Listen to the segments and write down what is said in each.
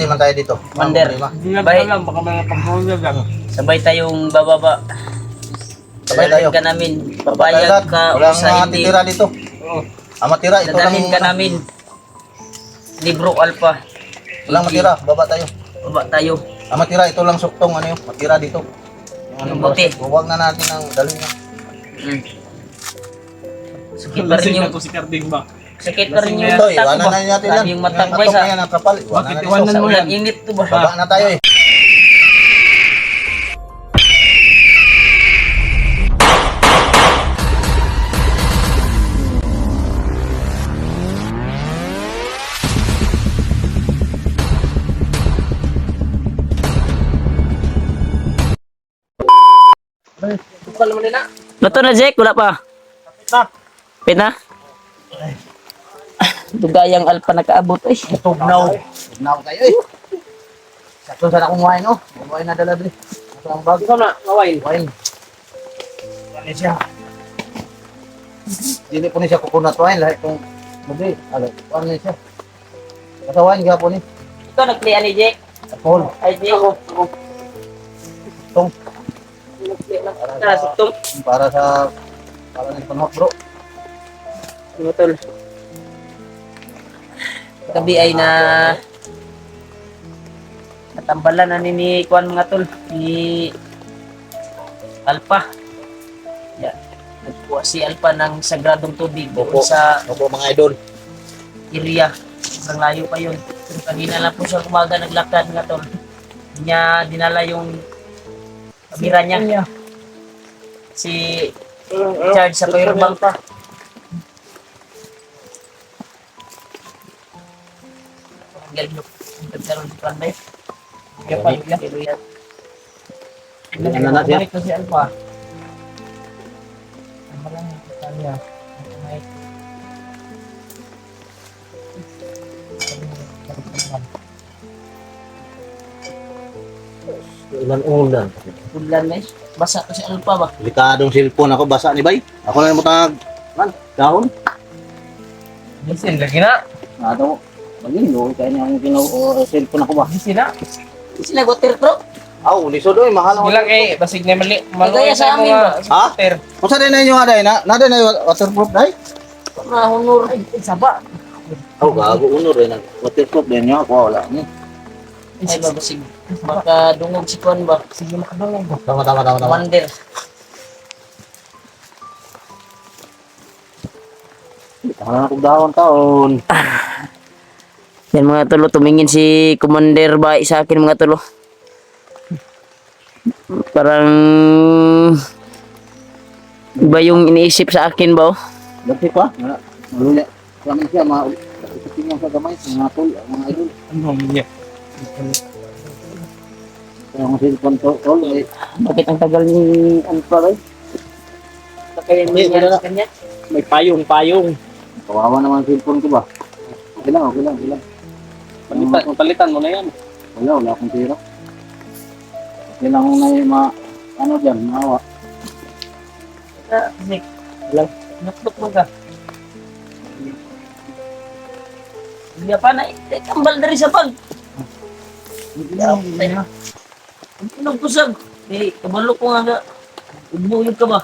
man tayo dito. Commander. Hindi na Bay. alam, baka may pagkulang lang. Sabay tayong bababa. Sabay tayo. Dadalhin ka namin. Babayad ka o Walang sa hindi. matitira dito. Oo. Ang matira, ito lang. Dadalhin ka namin. Libro Alpha. Walang matira, baba tayo. Baba tayo. Ang matira, ito lang suktong, ano yun, matira dito. Yung buti. Huwag na natin ang dalhin na. Mm. Sakit pa rin yung... si Carding ba? Sakit pa rin yung Ito, mata ko iwanan ba? na natin Grabe yan. yung mata ko Yung sa... na yan, ang kapal. Iwanan Bakit na iwanan dito. Sa mo ulan yan? init to ba? Baba na tayo eh. Bukal mo nila. Luto na, Jack? Wala pa? Pina? Dugayang Alpha nakaabot eh. Tugnaw. Tugnaw tayo eh. Sakto sana kumuhain oh. Kumuhain na dala dali. Ito ang bag. Ikaw na, ngawain. Wine. Ano siya? Dili po ni siya coconut wine. Lahat itong mabi. Ano ni siya? Basta wine kaya po ni. Ito, nag-play ni Jack. Alcohol. Ay, Jack. Itong. Nag-play lang. Tara, suktong. Para sa... Para ng panhok bro. Ano tol? Gabi ay na... Natambalan na ni Kuan mga tol. Ni... Alpha. Yan. Nagkuha si Alpha ng sagradong tubig doon sa Opo mga idol. area. Sobrang layo pa yun. Pero kanina lang po siya kumaga naglakad nga tol. Hindi niya dinala yung kamera niya. Si charge sa powerbank pa. Ang galing no. Ang gagawin si Panday. Kaya pa niya. Ano na siya? Balik na si Alpha. Ang malang kita niya. Ilan ulan? Ulan na eh. Basa ko si Alpha ba? Delikadong cellphone ako. Basa ni Bay. Ako na yung matag... Man, dahon. Listen, lagi na. Ano? Maging kaya niya ang cellphone ako ba? Listen na. Sila waterproof. Aw, lisod oy, mahal ang Bilang eh, basig na mali. Kagaya sa amin ba? Ha? Scooter. Kung saan na inyo aday na? Nada na yung waterproof day? Mahunor ay saba. Oh, gago unor rin. Waterproof din niya ako wala ni. Ay babasig. Baka dungog si Kuan ba? Sige, makadungog. Tama. Wonder. Tama na kung dahon taon. Yan mga tulo, tumingin si Commander ba sa akin mga tulo. Parang iba yung iniisip sa akin ba oh? Dati pa, maluya. Kami siya, tingnan sa gamay, mga tol, mga idol. Ano niya? Kaya mga cellphone tol, eh. Bakit ang tagal ni Alpha ba? Kaya Hindi, niya wala na. sa kanya? May payong. Kawawa naman ang cellphone ko ba? Okay lang. Palitan mo na yan. Wala akong tira. Okay lang kung may ano dyan, maawa. Nick, lang. Nuklok mo ka. Hindi pa na, tambal na rin sa bag. Ang pinog ko sab. Kabalo ko nga. Ubuyog ka ba?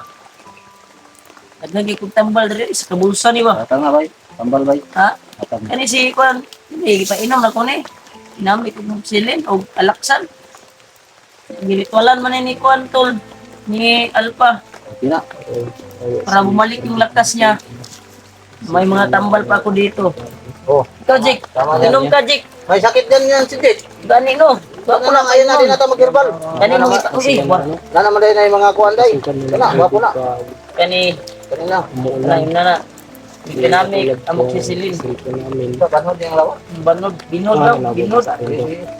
Naglagay kong tambal na rin sa kabulsa ni ba? Atang nga bay, tambal bay. Ha? Atang. Kani si Kuan, hindi pa inom na ko ni. Inamit ko ng silin o alaksan. Ginitwalan man ni Kuan tol ni Alpha Okay na. para bumalik yung lakas niya. May mga tambal pa ako dito. Oh, Ikaw, Jake. tama yan, Inom ka, Jake. may sakit yan si Jake. Gani no. Bako na, ayun na din natin mag-herbal. Gani mo ita uy. Na naman din na yung mga kuanday. Wala, bako na. Kani Kanina. na na. Dinamik amok sisilin. Banod yung lawa. Binod lang, binod.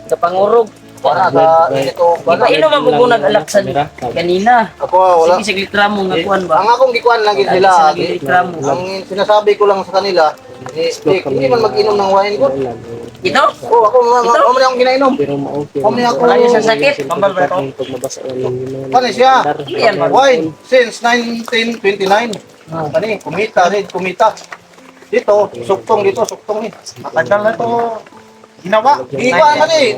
Sa pangurog. Wala, sa ito. Di ba inom ang bugunag alaksan kanina? Ako, wala. Sige, sige litramo nga kuan ba? Ang akong gikuan lang Lagi sila. sila litramo. Ang sinasabi ko lang sa kanila, Jake, hindi man mag-inom ng wine good. Ito? Oh, ako mo na akong ginainom. Kami ako. Wala niya sa sakit. Tambal ba ito? Ano siya? Yan ba? Wine since 1929. Kani, kumita. Dito, suktong eh. Matagal na to. Ginawa. Ikuan man eh.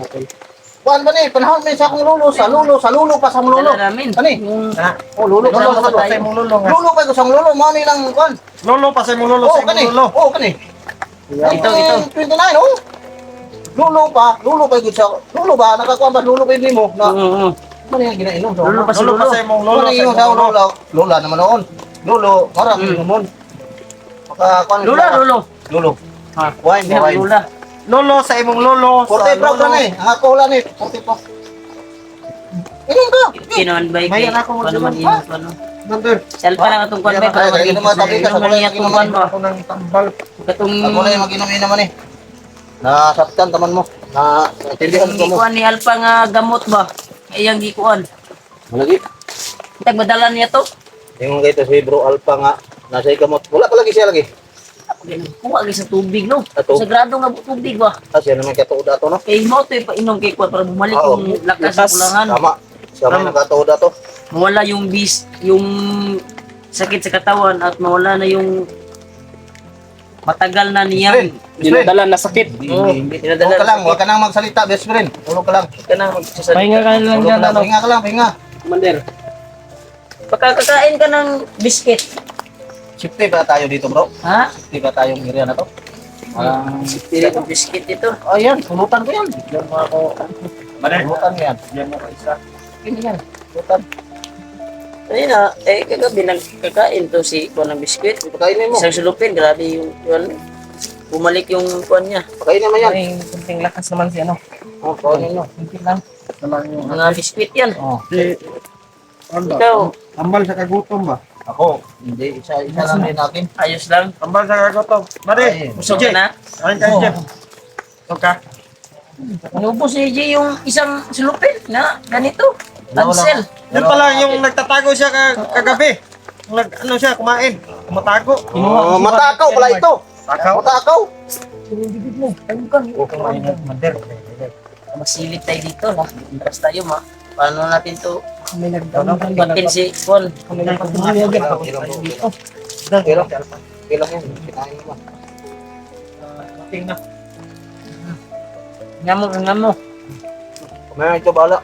Kuan man eh, panahon may sa akong lulo, sa lulo pa sa mong lulo. Dala namin. Ani? Oh, lulo pa Lulo sa pa lulo. tayo. Lulo nga. Lulo pa ko sa lulo, mo ni lang kuan. Lolo pa sa lulo Oh, sa kani. lulo. Oh, kani. Ito. 29 oh. Lulo pa gud sa lulo ba nakakuan ba lulo pa nimo na Oo. mo ni ginainom sa. Lulo pa sa Lolo pa sa imong Lulo lolo sa sa imong lolo. lulo. Lola naman noon. Lulo, marami naman. Maka kuan Lulo. Lulo. Ha. Wine, wine. Lula. Lolo sa imong lolo. 40 pro ka na eh. Ang ako wala ni 40 pro. Inom ka. Kinuan ba May kay anak ko ano man magsulat, yun ano. Number. Selpa lang atong kuan ba Ay, kaya naman tabi ka sa Inuman niya kulay, atong kuan ba. Ako ng tambal. Katong Ako na yung mag-inom naman eh. Nasaktan taman mo. Na natindihan ko mo. gikuan ni Alpa nga gamot ba. Iyang gikuan. Malagi. Tag madala niya to. Yung kay si Bro Alpha nga nasa ikamot. Wala pa lagi siya lagi. Kuha lagi sa tubig no. Ato. Sagrado nga tubig ba. Siya naman katuod ato no. Kay mo to painom kay kuan para bumalik Oo. yung lakas sa kulangan. Tama. Siya may nakatuod ato. Mawala yung yung sakit sa katawan at mawala na yung matagal na niyang Dinadala na sakit. Huwag dinadala. ka lang, huwag ka nang magsalita, best friend. Tulog ka lang. Ka na magsasalita. Pahinga ka lang Tulog dyan, ka lang, ano? pahinga ka lang, pahinga. Commander. Pagkakakain ka ng biscuit. Safety ba tayo dito bro? Ha? Safety ba tayong area na to? Pili ko biscuit ito. Oh yan, pulutan ko yan. Diyan mo ako. Pulutan ko yan. Diyan mo ka isa. Yan yan, pulutan. Ayun na, kagabi nagkakain to si kuan ng biscuit. Pakainin mo. Isang sulupin, grabe yung yun. Bumalik yung kuan niya. Pakainin mo yan. May kunting lakas naman si ano. Oh, pakainin mo. Kunti lang. Naman yung Mga biscuit yan. Oh. Ikaw, Ambal sa kagutom ba? Ako, hindi. Isa lang din natin. ayos lang. Ambal sa kagutom. Mari. Ay, Busog ka na. Ayun ka, Jeff. Busog ka. Inubos ni Jay yung isang sulupin na ganito. Ansel. Yun pala yung nagtatago siya kagabi. Yung ano siya, kumain. Kumatago. Oh, matakaw pala ito. Takaw. Matakaw. Oh, kumain ng Commander. Masilip tayo dito. Tapos tayo paano natin to May nagdamag bitin si Paul. Ilang yan. Kinain mo. Tingnan. Nga mo. Kumain ito, bahala.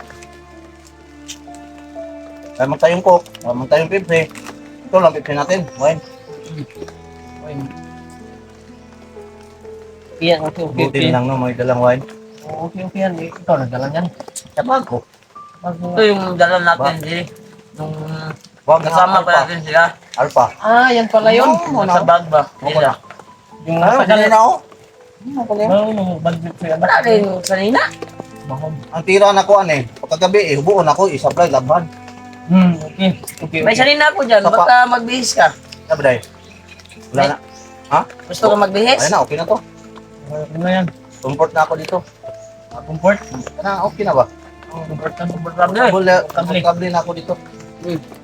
Kaya tayong coke, tayong Pepsi. Ito lang Pepsi natin. Wine. Yan, okay. Buti lang no, may dalang wine. Okay yan. Ikaw nagdala niyan. Sabag ko. Ito yung dala natin, Jay. Nung Wag kasama pa natin sila. Alpha. Ah, yan pala yun. Sa bag ba? Wala. Yung Ano, nasa hindi na ako. bandit ko yan. Wala rin kanina. Ang tira na ko eh. Pagkagabi hubuon ako, i-supply laban. Okay. Okay, May sarina ako dyan. Sapa. Baka magbihis ka. Sabi dahil. Wala na. Gusto ka magbihis? Ayun na, okay na to. Ano na yan? Comfort na ako dito. Comfort? Na, okay na ba? Comfort na comfort. Comfortable na ako dito.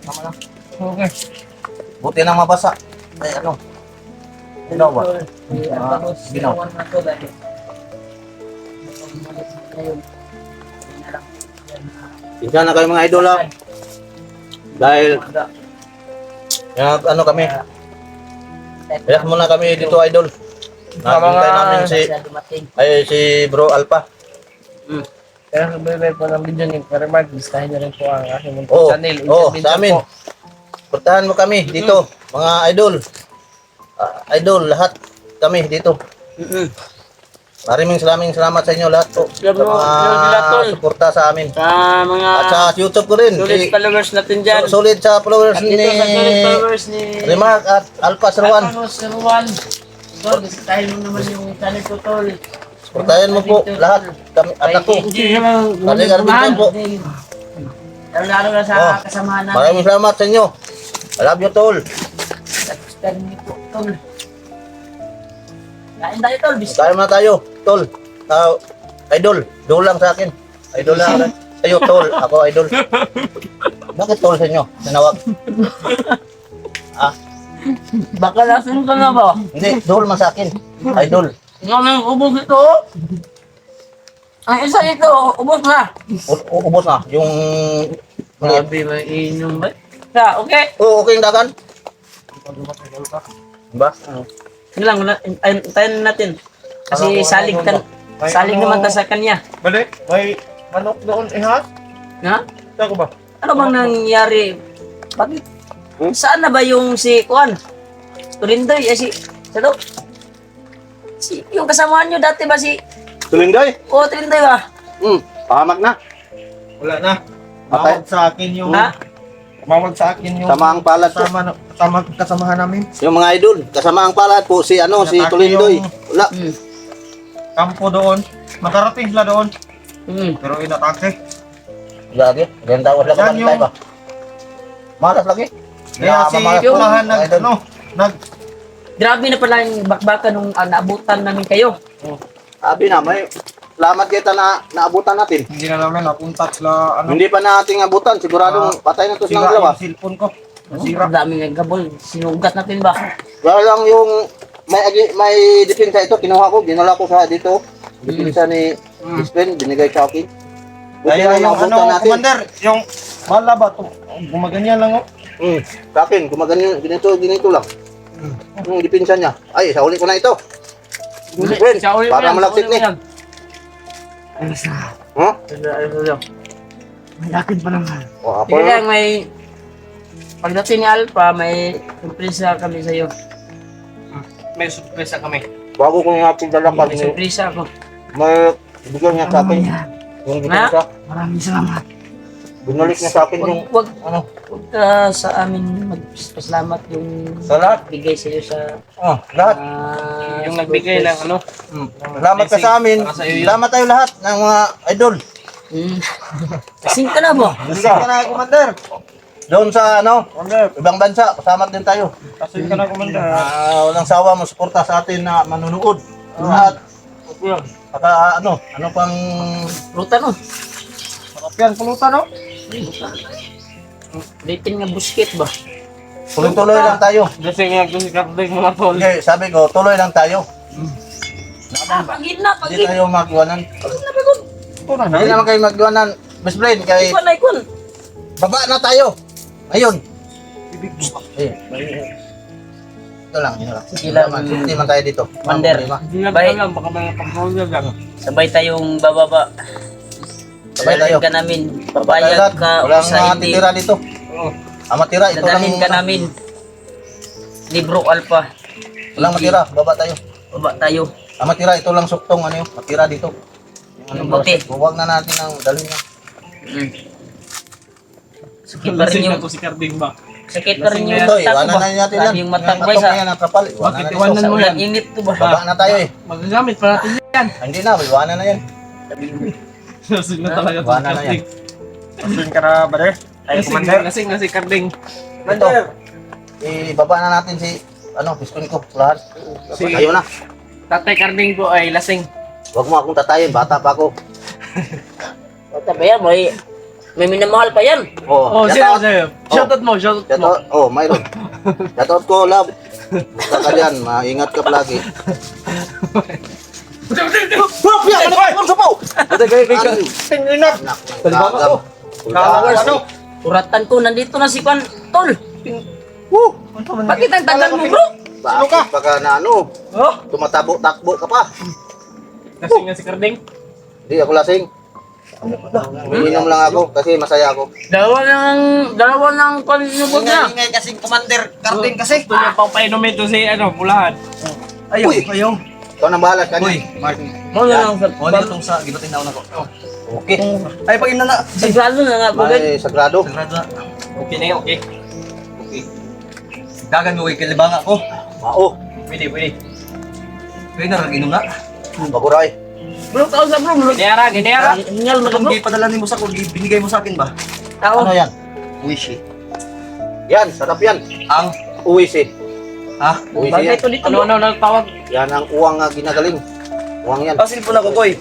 Tama na. Okay. Buti na mabasa. Ay, ano? Ginaw ba? Tapos, Ginaw. ginawan na to dahil. Ngayon. Isa na kayo mga idol ha. Dahil, ano kami, kaya muna kami dito idol. Nakintay namin si Bro Alpha. Kaya subscribe po ng video ni Karimag. Gustahin niyo rin po ang aking Oo, channel. sa amin. Portahan mo kami dito, mga idol. Idol, lahat kami dito. Maraming salamat sa inyo lahat po. Sa mga suporta sa amin. Sa mga At sa YouTube ko rin. solid followers natin dyan. Solid sa followers At ni dito sa solid followers ni Remark at Alpha Sirwan. Sirwan. Tol, bisitahin mo naman yung channel ko, Tol. Portahan mo po lahat. Kami, at ako. Kaling Arbitro po. Lalo na Oh, sa kasamahan natin. Maraming salamat sa inyo. I love you, Tol. Subscribe niyo po, Tol. Kain tayo, Tol. Biscuit. Tayo na tayo, Tol. Idol. Idol lang sa akin. Idol lang ako. Sa'yo, Tol. Ako, idol. Bakit Tol sa inyo? Tinawag. Baka lasing ka na ba? Hindi, Tol man sa akin. Idol. Ikaw nang ubos ito. Ang isa ito, ubos na. Ubos na. Yung... Grabe, may inyong ba? Sa, okay. Oo, okay yung dagan. Diba? Sige lang, tayo natin. Kasi salig Saling naman ta sa kanya. Balik, may manok doon ihat. Ha? Saan ko ba? Ano bang nangyari? Bakit? Saan na ba yung si Kuan? Tulindoy, si... Sado? Si, yung kasamahan nyo dati ba si... Tulindoy? O, Tulindoy ba? Pahamak na. Wala na. Patay. Mawag sa akin yung... Ha? Mawag sa akin yung... Samaang palad po. Kasamahan namin. Yung mga idol, kasama ang palad po si ano, si Natake Tulindoy. yung- Wala. Kampo doon. Makarating sila doon. Pero inatake. Lagi. Ganda wala Yan ka yung- ba? Malas lagi. Kaya si Mamalas. Pulahan Mga idol. Grabe na pala yung bakbakan nung naabutan namin kayo. Sabi na, may salamat kita na naabutan natin. Hindi na namin napunta sila, Hindi pa nating abutan, siguradong patay na to silang sira dalawa. yung cellphone ko. Ang Nasira. daming nagkabol. Sinugat natin ba? Wala lang yung may depensa ito, kinuha ko, ginala ko sa dito. Depensa ni Spin, binigay sa akin. Buti Kaya na yung naabutan ano, natin. Commander, yung bala ba, gumaganyan lang oh. Sa akin, gumaganyan, ganito lang. Yung depensa niya. Ay, sa uli ko na ito. Spin, para malapit ni. Huh? May lakid pa naman. O, ako Sige lang, may... Pagdating ni Alpha, may surpresa kami sa'yo. May surpresa kami. bago ko nga pinalakan May ni surpresa ako. may bigyan niya sa akin yung depensa. Maraming salamat. Binalik niya sa akin yung Wag ano. ka sa amin magpasalamat yung Sa lahat? bigay sa'yo sa... Lahat. Yung nagbigay ng ano. Salamat ka sa amin. Para sa'yo yun. Salamat tayo lahat ng mga idol. Kasing ka na ba? Kasi ka na, Commander. Doon sa ano, Commander. ibang bansa, kasama din tayo. Kasi ka na, Commander. Walang sawa mo suporta sa atin na manunood. Lahat. Saka ano pang Ruta no? Sarap yan, pulutan no? Litin nga busket ba? tuloy-tuloy lang tayo. Kasi nga, kasi kapag mga tol. Okay, sabi ko, tuloy lang tayo. Pagin na, Hindi pagin. tayo magwanan. Ito na Hindi naman kayo magwanan. Best friend, kay Ikon na ikon. baba na tayo. Ayun. Ayun. Ito lang, yun lang. Sige lang. Hindi man tayo dito. Mander. Hindi na Bye. lang, baka may pag-hold lang. Sabay tayong bababa. Sabay tayo. Dadalhin ka namin. Tayo Papayag lahat. ka o Walang sa hindi. titira dito. Oo. Ang matira, ito lang. Dadalhin ka namin. Libro Alpha. Walang matira, baba tayo. Baba tayo. Ang matira, ito lang suktong, ano yun, matira dito. Yung buti. Huwag na natin ang dalhin na. Sakit pa rin yung... si Carding ba? Sakit pa rin yung Ito, mata ko iwanan ba? na natin yan. Sabi yung mata ko Yung sa... yan, natrapal. Iwanan Bakit na iwanan dito. Sa mo ulan yan? init to ba? Baba na tayo eh. Magagamit pa natin yan. Hindi na, iwanan na yan. Lasing na talaga Wala na yan. Lasing ka na ba rin? Ay, Commander. Lasing na si Carding. Ito, ibaba na natin si, piston ko, lahat. Sige. Ayaw na. Tatay Carding po ay lasing. Huwag mo akong tatayin, bata pa ako. Bata ba yan? May minamahal pa yan. Oh, shoutout. Shoutout mo, shoutout mo. Shoutout, mayroon. Shoutout ko, love. Basta ka dyan, maingat ka palagi. Tinginap. Tagam. Ano? Uratan ko, nandito na si Kwan. Tol! Bakit ang tagal mo bro? Bakit baka na Oh? tumatabo-takbo ka pa. Lasing nga si Carding. Hindi ako lasing. Umiinom lang ako kasi masaya ako. Dalawa ng panunubog niya. Ingay kasing Commander Carding kasi. Gusto niya pang painom ito si Pulahan. Ayaw, ayaw. Ikaw nang bahala ka niya. Mo na lang sa... itong sa ginutin na ako. Okay. Ay, pag ina na. Sagrado na nga, bugad. May sagrado. Okay na yun, okay. Dagan mo kay kilibanga ko. Mao. Pwede. Pwede na, inom na. Baguray. Bro, tao sa bro. Gidera. Hingal mo na Kung bro. di padala mo sa ko, binigay mo sa akin ba? Tao. Ano yan? Wishi. Yan, sarap yan. Ang, Uwisi. ha? Uwisi Bagay yan. to dito Ano bro. tawag? Yan ang uwang nga ginagaling. Uwang yan. Pasil po na ko, Koy.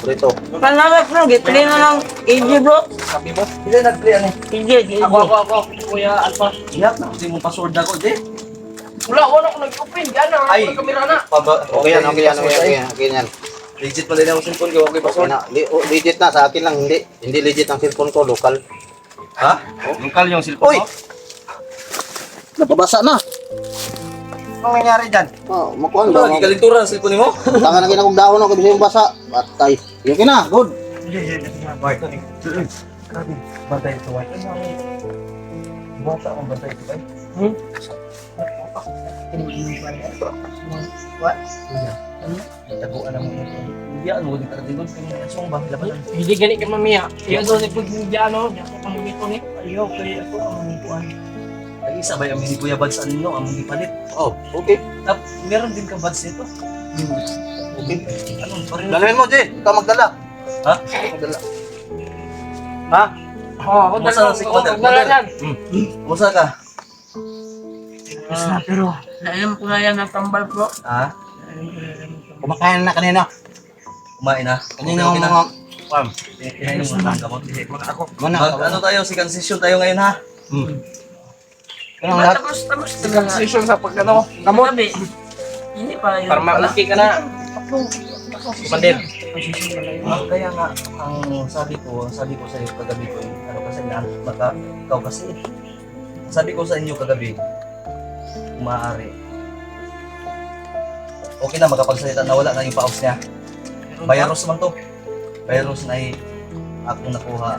Dito. Pangalat bro, gitli na lang. AJ bro. Sabi mo? Hindi nag-play ano. AJ. Ako. Kuya Alpha. Iyak na, kasi mo password ako, di. Wala ko nag-open. Gana, Ay. wala kamera na. Okay yan, okay yan. Legit pa din ako cellphone ko, okay Okay password. na. Legit na, sa akin lang hindi. Hindi legit ang cellphone ko, local. Ha? Lokal yung cellphone Uy! ko? Napabasa na. Anong nangyari dyan? Oh, makuha Ano ba? ba? Gikalintura ang cellphone mo? Tangan na kinakong dahon no, kabisa yung basa. Patay. Okay na, good. Bart. Grabe. Bantay ito, White. Bata ang bantay ito, White. What? Taguan naman ito. Hindi ano, hindi ka rin doon. Kaya song ba? Laban. Hindi gani ka mamiya. Iyo doon ni pag hindi ano, ako pamimito ni. Ayaw kay ako ang manituan. Ay, isa ba yung mini Kuya Bads ano, ang mini palit? Oh, okay. Meron din ka Bads nito? Okay. Anong parin? Dalamin mo, Jay. Ikaw magdala. Ha? Magdala. Ha? Oo, ako Kumusta dala si si Commander? dala yan. Kumusta ka? Pero, nainom ko na yan ng tambal bro. Ha? Kumakain na kanina. Kumain na? Kanina yung mga... Kinain mo na ang gamot. Ako. Mana? Ano tayo? Second session tayo ngayon ha? Kanang lahat. Tapos Transition sa pagkano. Kamot. Gabi. Hindi pa yun. Para maulki ka na. Pandir. Kaya nga, ang sabi ko sa iyo kagabi ko, ano kasi inaantok na ka, ikaw kasi. Sabi ko sa inyo kagabi, kung maaari, okay na makapagsalita na wala na yung paus niya. Virus man to. Virus na akong nakuha.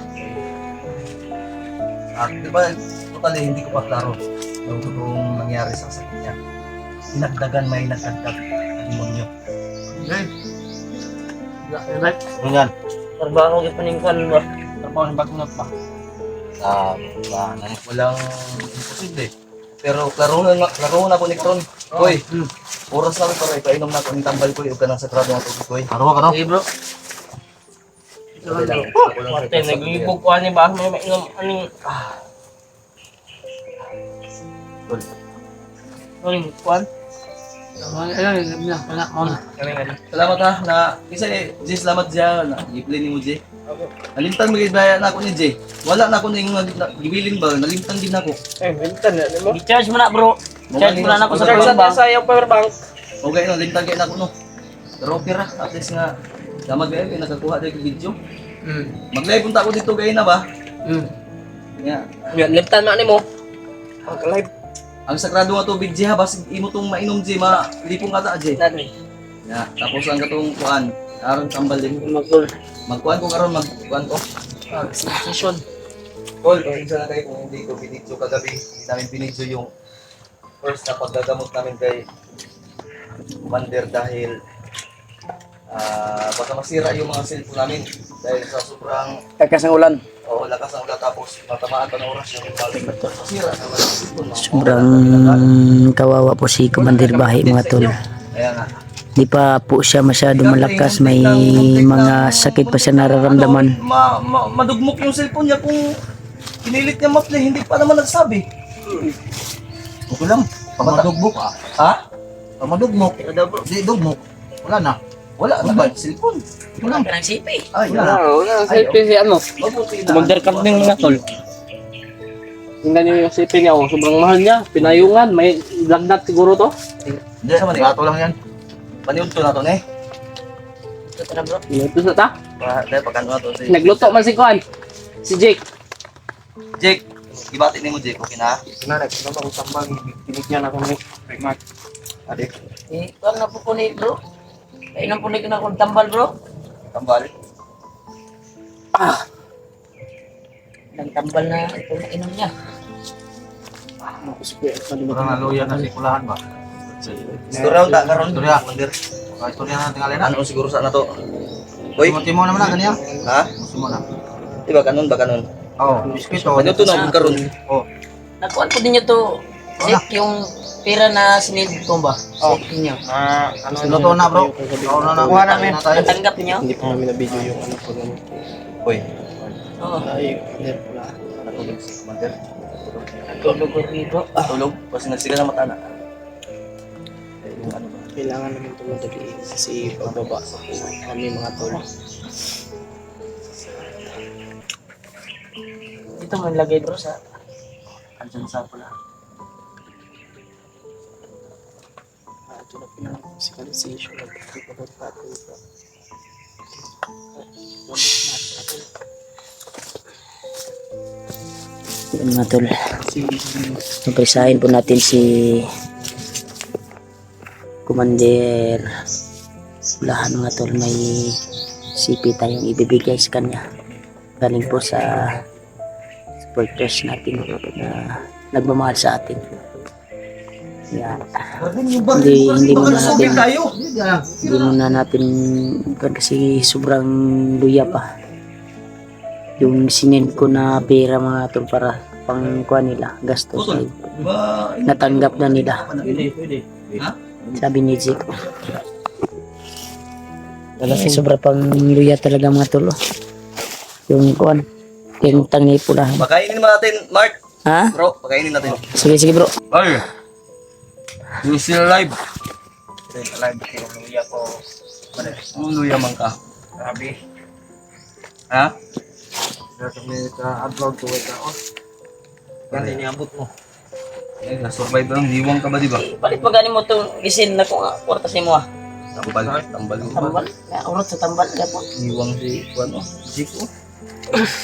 At di ba, totally hindi ko pa klaro yung totoong nangyari sa sakit niya. Dinagdagan may nagdagdag na demonyo. Ganyan. Trabaho ka paningkan ba? Trabaho ng bagunat ba? Walang imposible. Pero klaro na po ni Kron. Koy, oras lang para ipainom na ko ng tambal ko yung kanang sagrado nga tubig koy. Araw ka no? Okay bro. Martin, naglibog ko ani ba? May mainom aning... Aning kuan? Salamat ha na isa Jay, salamat Jay na i-play ni mo Jay. Nalimtan mo gid ba na ako ni Jay. Wala na ako ning gibilin ba, nalimtan din ako. Bintan na mo. I-charge mo na bro. Charge mo na ako sa Charge power sa bank. sa yung power bank. Okay no, limtan kay na ako no. Pero okay ra, at least nga damag kayo kay nakakuha dito video. Mag-live punta ako dito gay na ba? Yeah. Yan, liptan man nimo. Mag-live. Ang sagrado nga tubig Jay ha, basig imo tong mainom Jay, malipong ka ta Jay. Dali. Yeah, tapos ang katong kuan, aron tambal din. Mag-gol. Magkuhan ko karon magkuhan ko. Session. Paul, isa na kayo kung hindi ko binidyo kagabi. Hindi namin binidyo yung first na paggagamot namin kay Commander dahil baka masira yung mga cellphone namin dahil sa sobrang Lakas ng ulan. lakas ang ulan tapos matamaan pa ng oras yung balik masira naman yung cellphone. Sobrang kawawa po si Commander Bahi mga tol. Kaya nga. Di pa po siya masyadong malakas. May mga sakit pa siya nararamdaman. Madugmok yung cellphone niya kung pinilit niya ma-play, hindi pa naman nagsabi. Okay lang. Pamadugbok ah. Ha? Pamadugmok. Di dugmok. Wala na. Wala na ba? Cellphone. Wala. Ka ng sipi. Ay, Wala. Wala, selfie si ano. mabuti na. Commander Cup ng mga tol. Tingnan niyo yung selfie niya, oh. Sobrang mahal niya. Pinayungan, may lagnat siguro to. Hindi, gato lang yan. Paniud to na to, ne? Ito na bro. Ito na ta. Dahil pagkano na to si Nagluto man si Kuan. Si Jake. Jake. Ibati ni mo, Jake. Okay na? Nanay, kung naman kung sambang, binigyan ako ni Mark. Adik. Ito na po punit bro. Kainan punit ko na akong tambal bro. Kambal. Nagtambal na ito na inom niya. Parang naluya na si Kulahan ba? Istorya ta karon. Istorya. Mandir. Istorya na tingali na. Ano siguro sa na to? Uy. Timo naman na kanya. Ha? Timo na. Diba kanon ba kanon? Oh, biskito. Ano to na karon? Oh. Nakuha po ninyo to. Check yung pera na sinid ko ba? Oh. Check ninyo. Luto na bro. Oo na na. Kuha namin. Na tayo. Natanggap niyo? Hindi pa namin na-video yung ano po namin. Uy. Oo. Ay, hindi pala. Natulog si Mandir. Tulog ko rito. Tulog. Kasi nagsiga na mata na. Yung ano ba? Kailangan namin tumatagi kasi pagbaba sa kami mga tol. Dito mo ilagay bro sa Andiyan sa pula. Ito na pinag-musicalization. yun mga tol. Umpisahin po natin si Commander Ulahan mga tol, may CP tayong ibibigay sa kanya. Galing po sa supporters natin na nagmamahal sa atin. Yan. Hindi muna natin kasi sobrang luya pa. Yung sinend ko na pera mga tol para pangkuha nila, gastos ay natanggap na nila. Sabi ni Jake. Sobra pang luya talaga mga tol. Yung kuan, yung tangi pula. Pakainin naman natin, Mark. Ha? Bro, pakainin natin. Sige bro. Ay! You still alive? Live yung luya ko. Luya man ka. Grabe. Ha? Kami ka-upload ko ito. Yan iniabot mo. Eh, na-survive lang. Diwang ka ba, di ba? Palit pa gani mo itong gisin na kung kwarta sa mo ah. Tambal. Tambal mo ba? Tambal. Urot sa tambal. Gapo. Diwang si, ano? Jake, oh.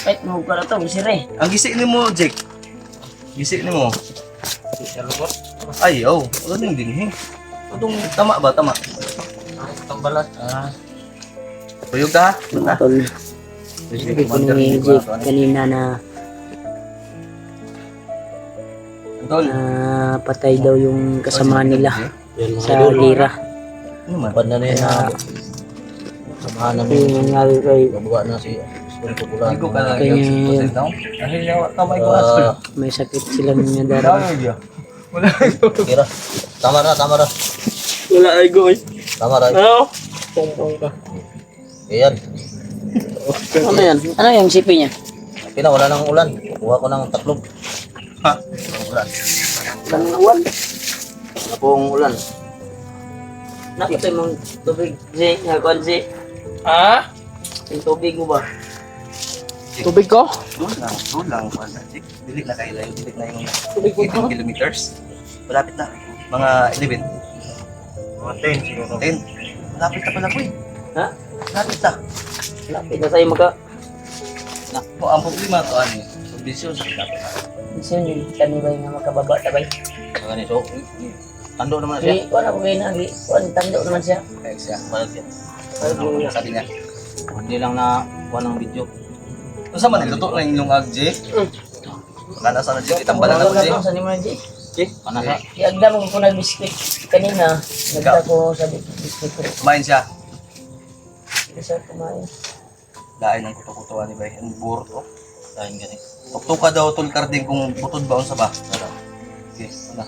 Wait, mo ka na ito. Gisire. Ang gisi ni mo, Jake. Gisi ni mo. Ay, oh. Wala nang din, eh. Itong tama ba? Tama. Tambalat. Tuyog ka, ha? Bata. Tol. Sabi ko ni Jake kanina na Tol. patay daw yung kasama nila sa lira. Ano man? Pad na na yun na samahan namin. Yung nangyari kay Babawa na si Spring Popular. Ikaw ka lang. Kaya- Yung 6% down? Ay, kamay ko. may sakit sila niya daraw. Kira. Tama na. Wala ay go eh. Tama na. Ano? Pongpong ka. Ayan. Ano yan? Ano yung sipi niya? Pina, wala nang ulan. Kuha ko ng tatlog. Ha? Ulan. Uwan. Pong ulan. Nakita mong tubig, Jay. Nakakuan, Jay. Ha? Yung tubig mo ba? Tubig ko? Doon lang. Wala, Jake. Dilik na kayo lang. Dilik na yung Tubig ko. 18 kilometers. Malapit na. Mga 11. Mga 10 siguro. 10. Malapit na pala ko eh. Ha? Malapit na. Lapit na tayo maka... Naku, ang problema to ano eh. Kondisyon sa dapat na. Gusto yun, kanibay nga makababa, tabay. Mga ganito. Tando naman na siya. Di, wala ko kayo na, tando naman siya. Kaya siya. Balik siya. Ano sabi niya? Hindi lang na kuha ng video. Ano sa man, luto na yung inyong agje? Wala na sana Jake. Itambalan na ko Jake. Sa nimo, Jay. Panasa. Iagda mo ko ng biscuit kanina. Nagda ko sa biscuit ko. Kumain siya. Hindi siya kumain. Lain ng kuto-kutuan ni Bay. Ang burot oh. Dahil ganito. Tuktuka daw tol karding kung butod ba sa ba. Okay, wala.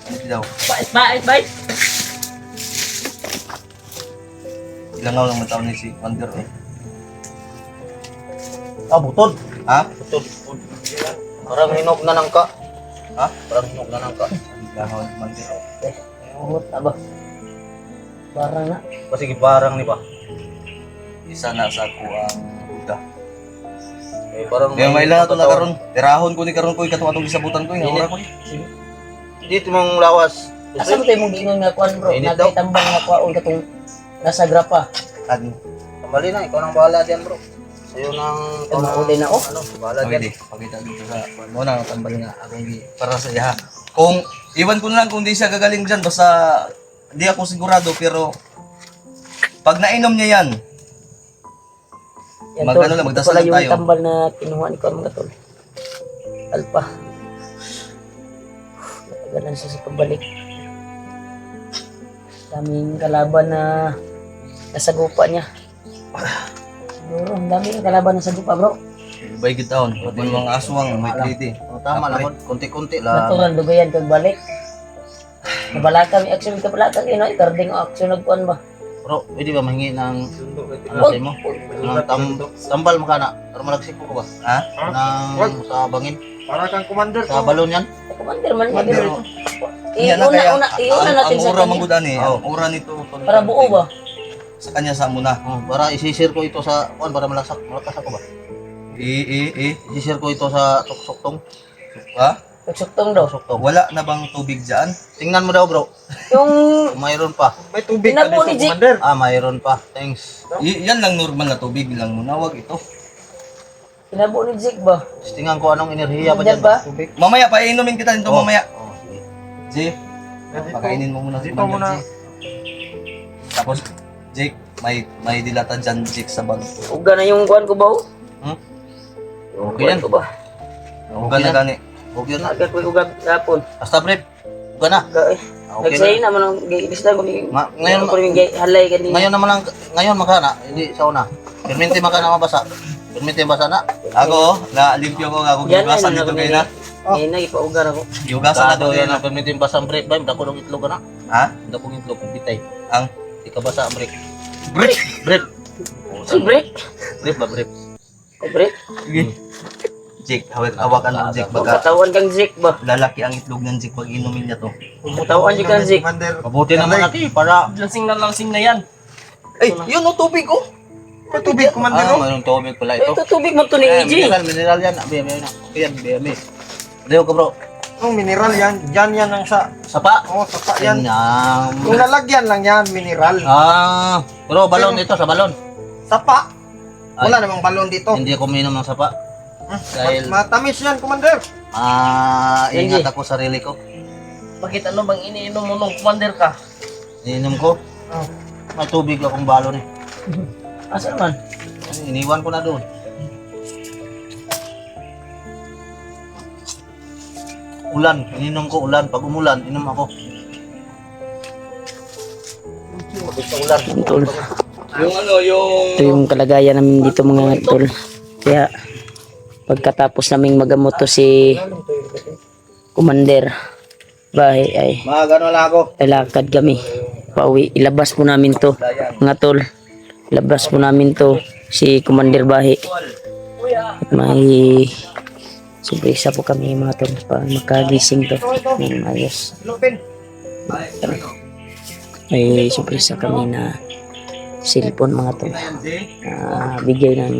Ano daw? Bait. Ilangaw lang taon ni si Wonder eh. Butod. Ha? Butod. Parang hinog na nangka. Ha? Parang hinog na nangka. Ilangaw ni Wonder oh. Umot na ba? Parang na. Kasi parang ni pa. Isa na sa ako ang Buddha. Eh, parang Kaya may ilan na ito na karon. Tirahon ko ni karon ko ikatong atong gisabutan ko yung ko. Dito mong lawas. Asa mo tayo mong giingon nga kuan bro? Init daw. Nagkitambang nga kuan katong nasa grapa. Ano? Tambali na, ikaw nang bahala diyan bro. Sa'yo nang Ikaw na uli na, oh. Ano, bahala Pwede. diyan. Pagkita dito sa mo na tambal nga akong para sa iya. Kung iwan ko na lang kung di siya gagaling diyan basta di ako sigurado pero pag nainom niya yan, Yan Mag-ano tol, lang, ito magdasal pala lang yung tayo. tambal na kinuha ni kuan mga tol. Alpa. Natagalan siya sa pagbalik. Daming kalaban na nasagupa niya. Siguro, ang daming kalaban na sagupa bro. bay gitaon, pag mga aswang may kliti. Tama lang, konti-konti lang. Natural dugayan kag balik. Nabalaka mi action ka pala kag ino, karding action nagkuan ba. Bro, pwede ba mahingi ng ano sa mo? Ng tambal mo ka na. Pero malagsiko ko ba? Ha? Nang sa bangin. Para kang commander Sa balon yan. Commander man ni Pero, Iuna natin ang sa ura kanya. manggudan eh. Ang ura nito. tol, Para buo ba? Sa kanya sa muna. Para isisir ko ito sa kuan para malakas ako ba? Isisir ko ito sa tuksoktong. Ha? Pagsuktong daw. Tuksoktong. Wala na bang tubig dyan? Tingnan mo daw bro. Yung Mayroon pa. may tubig Pinabo ni Jake. Mayroon pa. Thanks. Yan lang normal na tubig lang muna. Wag ito. pinabo ni Jake ba? Tingnan ko anong enerhiya pa Nandyan dyan. ba? Mamaya, painumin kita nito mamaya. Oh, sige. Jay, pakainin mo muna. Dito muna. Tapos, Jake, may dilata dyan, Jake, sa bag. Uga na yung kuan ko ba? Oh? Hmm? Okay yan. Kuan ko ba? Uga na gani. Okay na. Agad ko uga hapon. Basta pre. Uga na. Okay. Okay Nagsayi na. naman ang gibistan ko ni. Ngayon, ko ni halay kanina. ngayon naman lang, ngayon makana, hindi sa una. Perminti makana mabasa. Perminti basa na. Ako, na-limpyo ko nga. Ako Yan giugasan na dito kayo na. Ngayon na ipauga na ko. Giugasan na Sado to yan kayo ang perminti basa ang break ba? Dako ng itlog na. Ha? Dako ng itlog, bitay. Ang? Ika basa ang break. Break! Break. Si break? Break ba break? O break? Sige. Jake, hawakan mo, Jake. Baga, Katawan kang Zik ba? lalaki ang itlog ng Jake pag inumin niya to. Katawan si kang Zik. Mabuti naman natin para Lasing na lasing na yan. Ay, yun o, tubig ko. May tubig, mayroong tubig pala ito. Ito tubig mo to ni EJ. Mineral yan. Abi na. Okay yan, abi. Deo ka bro. Oh, mineral yan. Diyan yan ang sa... Sapa. Oh, sapa yan. Yan. Yung lalagyan lang yan, mineral. Pero balon ito sa balon. Sapa. Wala Ay, namang balon dito. hindi ako minom ng sapa. Dahil Matamis yan, Commander. ingat ako sa sarili ko. Bakit ano bang iniinom mo nung commander ka? Ininom ko. May tubig akong balon eh. Asa man? Iniwan ko na doon. Ulan, ininom ko ulan. Pag umulan, inom ako. Pag sa ulan. Tol. Yung ano, yung... Ito yung kalagayan namin dito mga tol. Kaya pagkatapos naming magamot to si Commander bahay ay Magano lang ako. lalakad kami. Pauwi. Ilabas po namin to mga tol. Ilabas po namin to si Commander Bahi. At may surpresa po kami mga tol para makagising to ng ayos. Lupin. May surpresa kami na cellphone mga tol. Bigay ng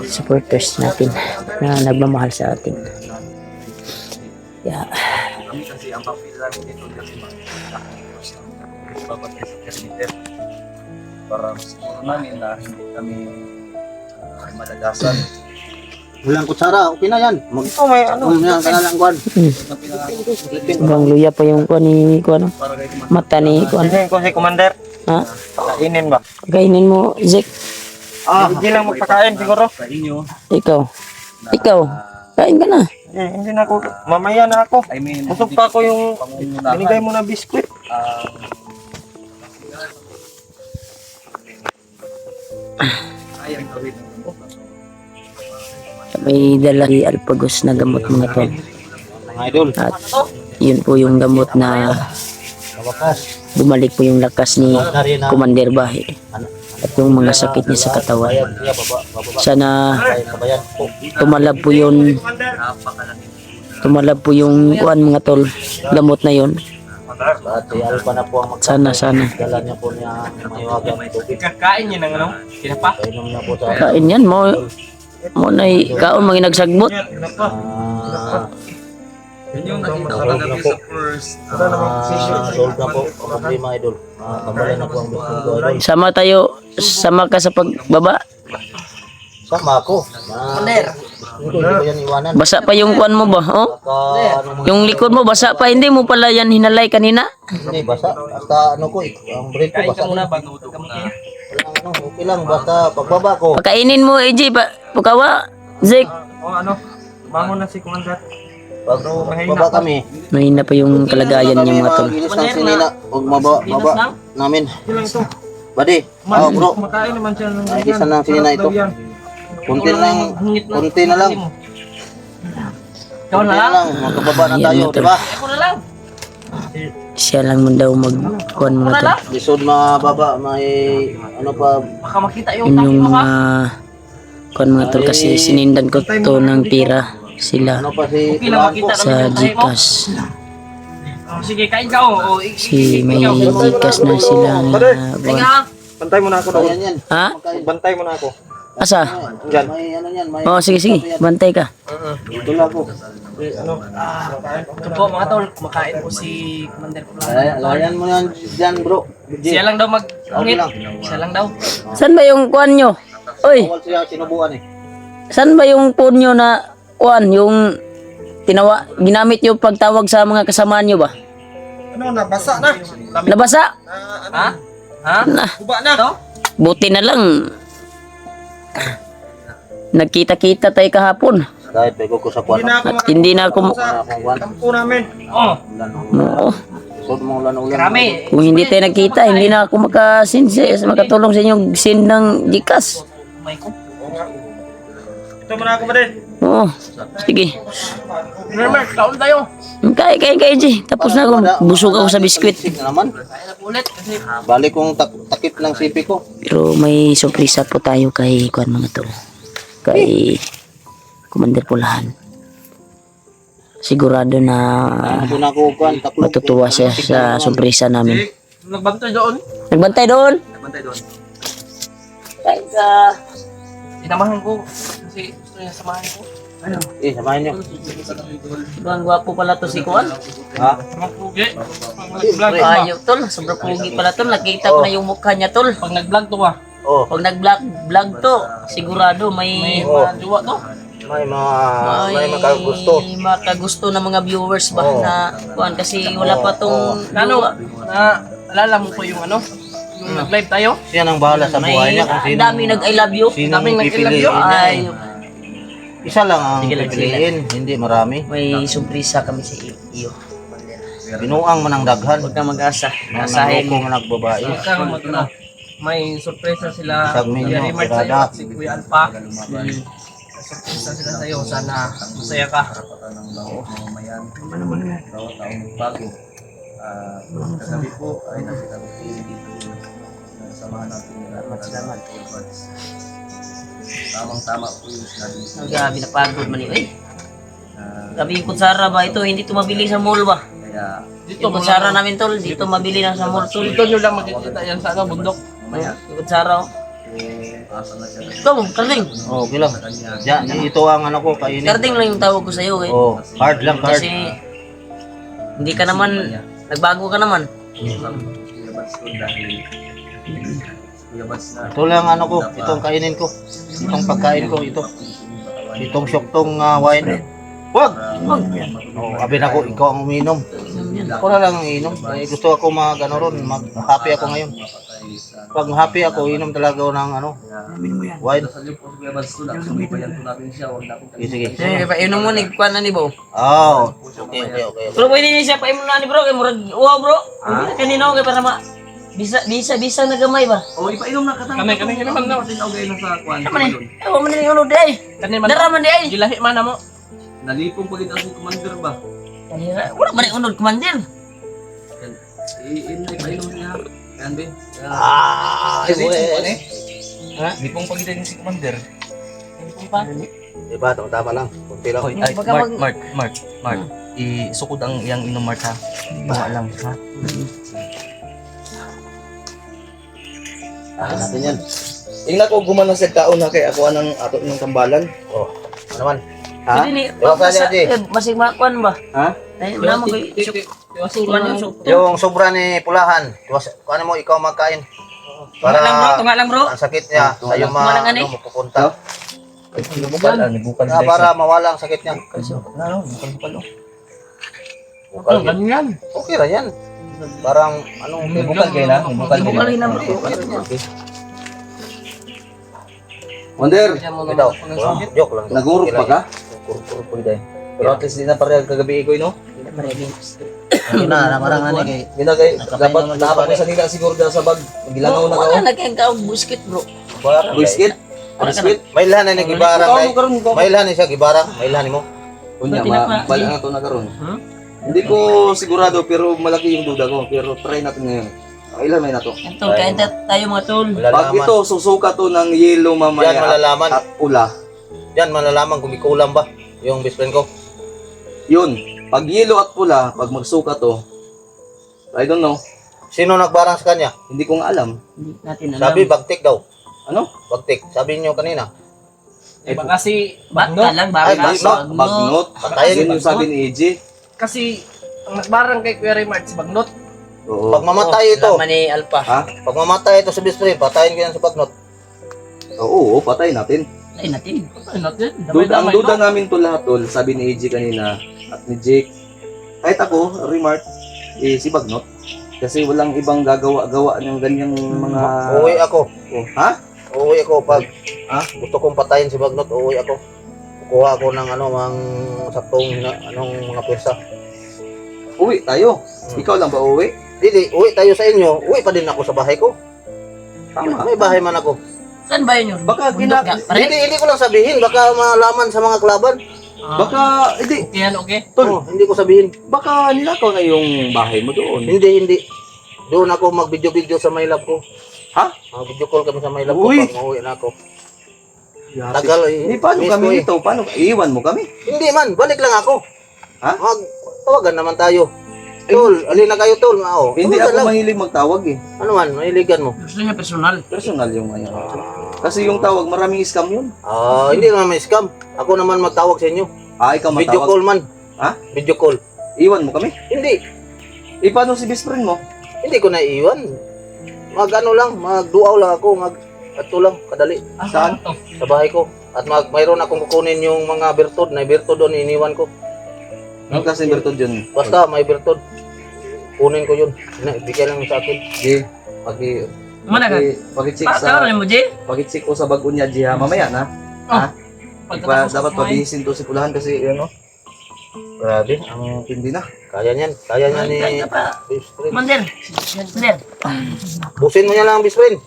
supporters natin na nagmamahal sa atin. Yeah. Kami kasi ang papel namin dito kasi papatay sa kilometer para siguro namin na hindi kami malagasan. Walang kutsara, okay na yan. Ito may ano. Yan, kanalang kwan. Hanggang luya pa yung kuha ni kuha, no? Mata ni kuha. Kainin ko si Commander. Ha? Kainin ba? Kainin mo, Zek. Hindi lang magpakain siguro. Sa inyo, Ikaw. Ikaw. Kain ka na. Hindi na ako. Mamaya na ako. I mean, Busog pa ako yung binigay mo na biskwit. Ayan gawin. May dala si Alpagos na gamot mga tol. Mga idol, At yun po yung gamot na kawakas. bumalik po yung lakas ni Dari na. Commander Bahi. At yung mga sakit niya sa katawan. Bayad, iya, baba. Sana Bayad, kabayan po. tumalab po yun. Tumalab po yung kuan mga tol. Gamot na yun. At si Alpha na po ang Sana. Dala niya po niya mahiwagang tubig. Kakain niya ng ano? Kinapa? Kainom niya po sa... Kain yan mo. Mo na kaon mga nagsagbot. Yun yung nakita ko kagabi sa first. Solve na po ang problema idol. Tambalan na po ang gusto ko idol. Sama tayo. Sama ka sa pagbaba. Sama ako. Hindi ko yan iwanan. Basa pa yung kuan mo ba? Oh? Yung likod mo basa pa. Hindi mo pala yan hinalay kanina. Hindi, basa. Basta ano ko ang break ko Kain basa. ka muna bago ka muna. Walang ano, okay lang. Basta pagbaba ko. Pakainin mo, EJ. Pukawa. Zek. O ano? Bangon na si Commander. Pag baba kami. Mahina pa yung kalagayan niya mga tol. Gilis ng sinina. Huwag mababa namin. Ilang ito. Buddy. Oh bro. Kumakain naman siya ng Gilis ng sinina ito. Kunti na lang. Kunti na lang. Ikaw Kunti na na lang. lang. Magkababa na tayo, di ba? Ako na lang. Siya lang mo daw mag-kuan mga tol. Lisod mababa. May ano pa. Baka makita Yun yung taki yung mo ha. mga kuan mga tol kasi sinindan ko to ng pira sila Ano pa si Okay lang makita sa namin yung tahi mo. Gcash. Oh, sige, kain ka oh. Si may Gcash na sila Kain kuan. ka. Bantay mo na ako doon. Ayan yan. Ha? Bantay mo na ako. Asa? Diyan. May ano yan. May Oh, sige sige. Bantay ka. dito lang ako. Ito po mga tol, kumakain po si Commander Fulano. Layan mo yan dyan bro. Siya lang daw Okay mag-ungit. lang. Siya lang daw. Saan ba yung kuan nyo? Oy, Bawal siya sinubuan eh. saan ba yung phone nyo na kuan? Yung ginamit nyo pagtawag sa mga kasama nyo ba? Ano, nabasa na. Nabasa. Ha? Ha? Guba na. Buti na lang. Nagkita-kita tayo kahapon. Dahil pego ko sa Hindi kwarto. na ako At hindi na ako... sa kampo namin. Oo. Sud mo ulan-ulan. Kung hindi tayo nagkita, hindi na ako makatulong sa inyong send ng Gcash. Ito muna ako ba din? Oo. Sige. Remember, kaon tayo. Kaya, G. Tapos na ako. Busog ako sa biskwit. Sik na naman. Ulit kasi Balik kong takip ng sipi ko. Pero may surpresa po tayo kay Kuan mga tol. Kay Commander Pulahan. Sigurado na Doon ako kuan taklo. matutuwa siya sa surpresa namin. nagbantay doon. Nagbantay doon. Nagbantay doon. Kahit Sinamahan ko. Kasi gusto niya samahan ko. Samahin niyo. ang gwapo pala to si Kuan. Ha? Pugi. Ayok tol. Sobrang pugi pala tol. Nakita ko na yung mukha niya tol. Pag nag-vlog to ah. Oh, Pag nag-vlog to, sigurado may Jowa to. may makagusto. makagusto ng mga viewers ba Oo. na Kuan kasi wala pa tong Ano? Na, alala mo ko yung ano? Yung nag-live tayo? Siya nang bahala sa buhay niya kung sino. dami nag I love you. Sino daming ang nag-I love pipiliin you. niya. Ay, Isa lang ang Sige lang, pipiliin, hindi marami. may surpresa kami sa iyo. Binuang mo ng daghan. Huwag kang mag-asa. Nang Asahin nanguko mo. mo nagbabae. Ikaw mag-ano? May sorpresa sila. Sagmin Kuya nyo, Rimart tirada. sa'yo at si Kuya Alpa. Sorpresa sila sa'yo. Sana masaya ka. Salamat. Ang gabi na pagod man eh. Gabi yung kutsara ba ito, hindi ito mabili sa mall ba? Dito Yung kutsara namin tol, dito mabili lang sa mall tol. Dito nyo lang makikita yan sa ano, bundok. Yung kutsara oh. Ikaw, Karding. Oh, okay lang. Yan, ito ang ano ko, kainin. Karding lang yung tawag ko sa'yo eh. Oh, hard lang, hard. Kasi hindi ka naman, nagbago ka naman. Ito lang ano ko, itong kainin ko. Itong pagkain ko, ito. Itong syoktong wine. Wag! Wag! Oh, abin ako, ikaw ang uminom. Ako na lang ang inom. Eh, gusto ako mag-ano ron, mag-happy ako ngayon. Pag happy ako, inom talaga ako ng ano, wine. Sige, sige. Eh, painom mo, nagkuhan na ni Bo. Oh, okay. Bro, pwede niya siya painom na ni bro, kay murag, wow bro. Pwede kanina kay para ma... Bisa na gamay ba? Oh, ipainom na ka Kami man na. Tinawagay na sa kwan. Ano man eh? Ewan man yung unod eh. Kani man. Dara man di ay. Gilahi man na mo. Nalipong pagkita si commander ba? Wala man yung unod, commander. Ipainom niya. Yan, be. Ha? Lipong pagkita niya si commander. Diba, tama lang. Kunti lang. Ay, Baka Mark. Isukod ang iyang inom, Mark, ha? Buha lang, ha? Natin yan. Ingna ko gumana sa kaon na kay ako anang ato ng tambalan. Oh, ano man? Ha? Pwede ni, Iwasan niya, Di. masig makuan ba? Ha? Ay, naman ko Iwasan yung Yung sobra ni Pulahan, kung ano mo, ikaw magkain. Para tunga lang bro. ang sakit niya, sa'yo Tunga lang, ani. mapupunta. Bukal Para mawala ang sakit niya. Ano, ganyan. Okay ra yan. Parang, anong, Bukal kayo na? Bukal kayo Bukal na bro. Wonder, Bitaw, joke lang. nagurok pa ka? Kurkur day. Pero at least di na pareha kagabi ko, no? Yun na, namarang ano kay. Ginagay, dapat ko sa nila siguro dyan sa bag. Gilangaw na Wala ka, na kayang kaong buskit bro. Biscuit? Biscuit? May ilhan na ni Gibarang day. May ilhan ni siya Gibarang, may ilhan mo. Kunya, Pinapa- bala na ito na karon. Hindi ko sigurado pero malaki yung duda ko. Pero try natin ngayon. Ilan may na to? Yan tol, kain tayo mga tol. Pag Malalaman. ito, susuka to ng yellow Yan mamaya malalaman. at pula. Yan malalaman kung may kulang ba yung best friend ko. Yun. Pag yellow at pula, pag magsuka to, I don't know. Sino nagbarang sa kanya? Hindi ko nga alam. Hindi natin alam. Sabi bagtik daw. Ano? Bagtik. Sabi niyo kanina. Iba kasi, Baka lang, Ay, baka. bagnot. Bagnot. Patayin Yun yung sabi ni AJ. kasi, ang nagbarang kay Kuya Rimart si Bagnot. Oo. Pag mamatay ito, Laman ni Alpa. Ha? pag mamatay ito sa best friend, patayin ko yan sa bagnot. Oo, patay natin. Ay natin. Ay, natin. Ang duda namin to lahat tol, sabi ni AJ kanina at ni Jake. Kahit ako, remark, si Bagnot. Kasi walang ibang gagawa-gawa ng ganyang mga... Uuwi ako. Ha? Uuwi ako pag Ha? gusto kong patayin si Bagnot, uuwi ako. Kukuha ako ng mang saktong mga pwersa. Uwi tayo. Ikaw lang ba uwi? Hindi, uwi tayo sa inyo. Uwi pa din ako sa bahay ko. Tama. May bahay man ako. Saan ba yun yun? Baka Bundok nga, pare? Hindi ko lang sabihin, baka malaman sa mga klaban. Baka, hindi. Okay yan, okay. Oh, hindi ko sabihin. Baka nilakaw na yung bahay mo doon. Hindi. Doon ako mag-video-video sa my love ko. Ha? Mag-video call kami sa my love ko Uy. pag mauwi na ako. Tagal eh. Hindi, paano Miss kami ko eh. dito? Paano? Iiwan mo kami? Hindi man, balik lang ako. Ha? Tawagan naman tayo. Tol, alin na kayo tol. Hindi tawagan ako lang. mahilig magtawag eh. Ano man, mahiligan mo. Gusto niya personal. Personal yung ano. Kasi yung tawag, maraming scam yun. Hindi naman may scam. Ako naman magtawag sa inyo. Ikaw Video matawag. call man. Ha? Video call. Iwan mo kami? Hindi. Paano si best friend mo? Hindi ko na iwan. Magduaw lang ako. Ato lang, kadali. Saan? Sa bahay ko. At mayroon akong kukunin yung mga bertod. Na bertod doon, iniwan ko. Ang kasi bertod yun. Basta may bertod. Kunin ko yun. Bigyan lang sa akin. Di, Mana ka? pag-check Pakakaroon sa mo, Jay? pag-check ko sa bago niya Ji ha, mamaya na. Ha? Dapat pa. pabihisin to si Pulahan kasi ano. Grabe, ang tindi na. Kaya niyan. Kaya niyan ni Kaya pa. best friend. Mander. Mander. Busin mo niya lang best friend.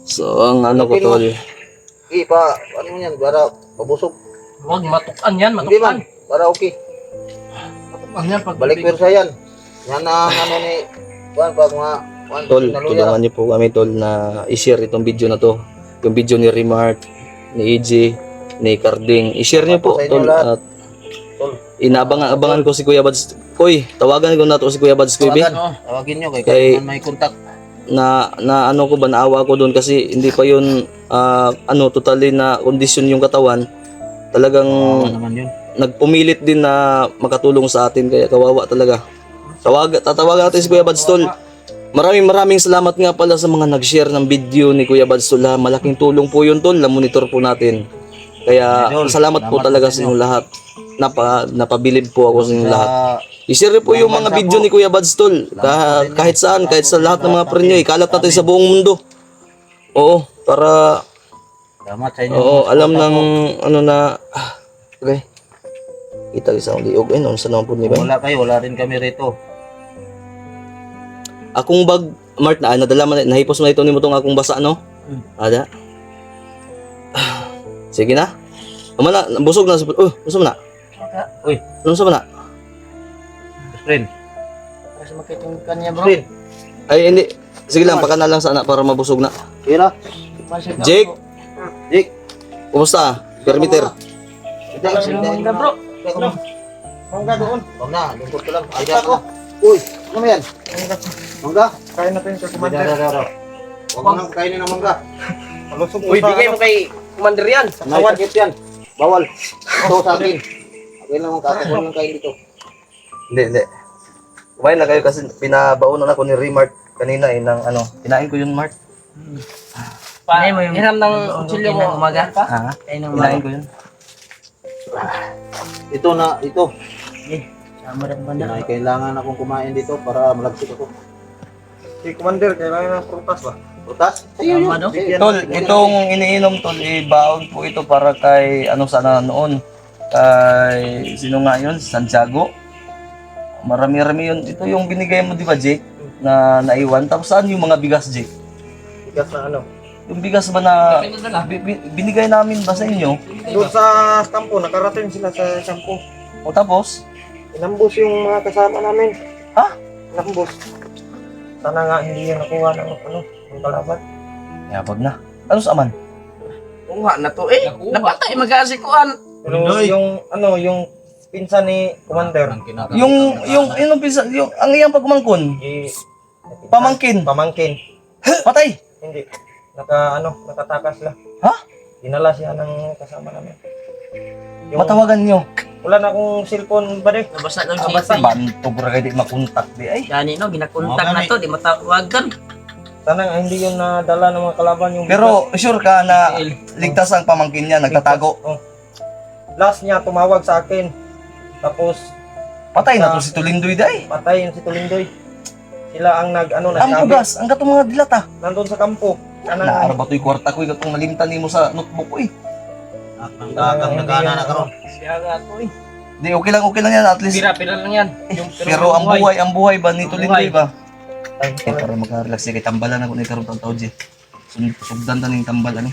So, ang ano ko tol. Ano mo yan? Para mabusog. Huwag matukan yan, Hindi man. matukan. Para okay. Matukan yan pag Balik persa yan. Yan ang ano ni Juan pag mga Tol, tulungan niyo po kami tol na i-share itong video na to. Yung video ni Remark, ni EJ, ni Carding. I-share niyo po Sa inyo tol. lahat. At Tol. inabangan ko si Kuya Bads. Koy, tawagan ko na to si Kuya Bads Kuy. Tawagin nyo kay Kay- kung may contact. Na ano ko ba, naawa ko doon kasi hindi pa yun totally na kondisyon yung katawan. Talagang naman yun. nagpumilit din na makatulong sa atin kaya kawawa talaga. Tatawagan natin si Kuya Bads tol. Maraming salamat nga pala sa mga nag-share ng video ni Kuya Bads tol. Malaking tulong po yun tol, na-monitor po natin. Kaya salamat po talaga sa inyong lahat. Napabilib po ako sa inyong lahat. I-share niyo po yung mga video ni Kuya Bads tol. Kahit saan, kahit sa lahat ng mga friend nyo, ikalat natin sa buong mundo. Oo, para Salamat sa inyo. alam ng ano na okay. Kita isang liog ay noon sa naman po ni Kung ba? wala kayo, wala rin kami rito. Akong bag Mart na nadala man nahipos man ito nimo tong akong basa no? Ada. Sige na. Amana, busog na. Busog na. Uy, Busog na. best friend. Kasi makitong kanya, bro. Friend. Ay hindi. Sige lang, pakana lang sana para mabusog na. Kira. Jake, Jake. kumusta? Permitter. Mangga, bro. Mangga doon. Huwag na, lungkot ko lang. Ay, ako. Uy, ano yan? Mangga. Kain natin sa commander. Huwag mo nang kainin ng mangga. Malusog Uy, bigay mo kay Commander yan. May sakit yan. Bawal. Ito sa akin. Akin lang ang kakakon ng kain dito. Hindi. Kumain na kayo kasi pinabaon na ako ni Remart kanina ng ano. Kinain ko yun, Mart. Kinain mo yung hiram ng utsilyo mo umaga. Ha? Kinain ng Kinain umaga. ko yun. Ito. Sama rin ba na? Kailangan akong kumain dito para malagsik ako. Si commander, kailangan ng prutas ba? Prutas? Tama daw. Tol, itong iniinom tol, baon po ito para kay ano sana noon. Kay sino nga yun? Santiago. Marami-rami yun. Ito yung binigay mo, di ba, Jake? Na naiwan. Tapos saan yung mga bigas, Jake? Bigas na ano? Yung bigas ba na binigay namin ba sa inyo? Doon sa kampo, nakarating sila sa kampo. O tapos? Inambos yung mga kasama namin. Ha? Inambos. Sana nga hindi yan nakuha ng ng kalaban. Yapag na. Ano sa aman? Kuha na to eh. Napatay mag-aasikuan. Pero yung pinsan ni commander, Yung pisa, yung ang iyang pagmangkon, pamangkin, pamangkin. patay. Hindi. Nakatakas lang. Ha? Dinala siya ng kasama namin. Matawagan nyo. Wala na akong cellphone ba rin? Nabasa lang si Basta Ipay. Bantog ra kay di makontak di ay. Yani no, ginakontak na to, di matawagan. Sana nga hindi yun nadala ng mga kalaban yung Pero sure ka na ligtas ang pamangkin niya, nagtatago. Oh. Last niya tumawag sa akin. Tapos Patay na to si Tulindoy day. Patay yung si Tulindoy. Sila ang Ang nagsabi. bugas, ang gatong mga dilata. Nandun sa kampo. Naara ba to'y kwarta ko, gatong nalimtan nimo sa notebook ko eh. Ang gagang nagana na karon. Siya nga to eh. Di, okay lang yan, at least. Pira lang yan. Pero ang buhay ba ni Tulindoy ba? Ay, para maka-relax kay tambalan ako ni karon tang taon di. Sugdan ta ning tambalan ni.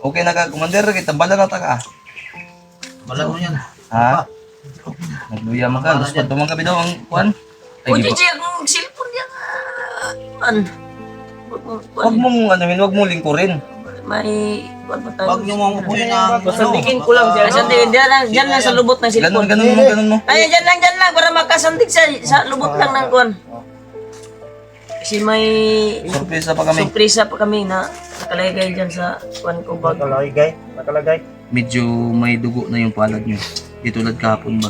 Okay na ka, commander, kay tambalan na ta ka. Wala mo yan. Ha? Nagluya man ka, gusto dumang gabi daw ang kuan. O, Ay, di DJ, ba? ang cellphone niya nga. An? Wag mong anuhin, wag mo lingkurin. May... Wag ba tayo? Wag niyo mo kunin ang Pasandikin ko lang siya. Ay, sandi, diyan lang sa lubot ng cellphone. Ganun mo. Ay, dyan lang, para makasandig sa lubot lang ng kuwan. Kasi may Sorpresa pa kami. surpresa pa kami na nakalagay dyan sa kuwan ko bag. Nakalagay. Medyo may dugo na yung palad niyo. Di tulad kahapon ba?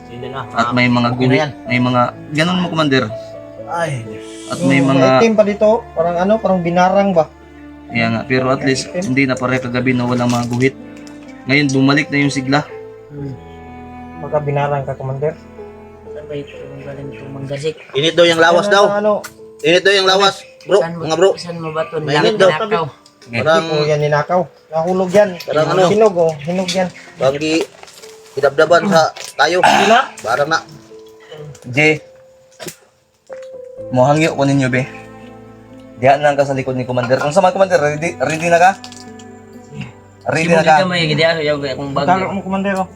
Hindi na. At may mga Okay na yan. may mga ganun mo, commander. Ay, At may mga Itim pa dito. Parang binarang ba? kaya nga, pero at least hindi na pare kagabi na walang mga guhit. Ngayon bumalik na yung sigla. Baka binarang ka, Commander. Sabay ito, ang galing itong manggasik. init daw yung lawas daw. Ano? Init daw yung lawas. Bro, mga bro. Saan mo ba ito? Mainit daw. Nakaw. Parang Hindi po yan ninakaw. Nahulog yan. Parang ano? Hinog oh. Hinog yan. banggi idabdaban sa tayo. Parang na. Jay, mohangyo ko ninyo, be. Diyan lang ka sa likod ni Commander. Kung sa mga Commander, ready na ka? Ready na ka? Hindi ka may gidi ako yung akong bag. Talo mo, Commander oh.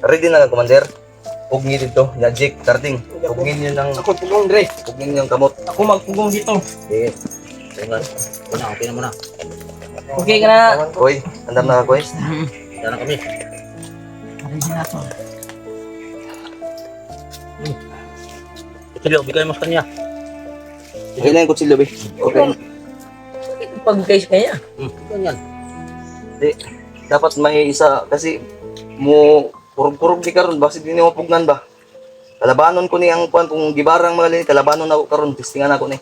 Ready na ka, Commander? Pugni dito, Jake, Karting. Pugnin nyo ng... Ako pugong Dre. Pugnin nyo ng kamot. Ako magpugong dito. Sige. Okay na muna. Okay ka na. Koy, andam na ka, Koy? Yan na kami. Ready na to. Kutsilyo, bigay mo sa kanya. Okay na yung kutsilyo, be. Okay. Pag guys kaya. Ganyan. Di, dapat may isa, kasi mo kurog-kurog di karon basi di mo pugnan ba. Kalabanon ko ni ang kuan kung gibarang mga lini, kalabanon ako karon, testingan ako ni.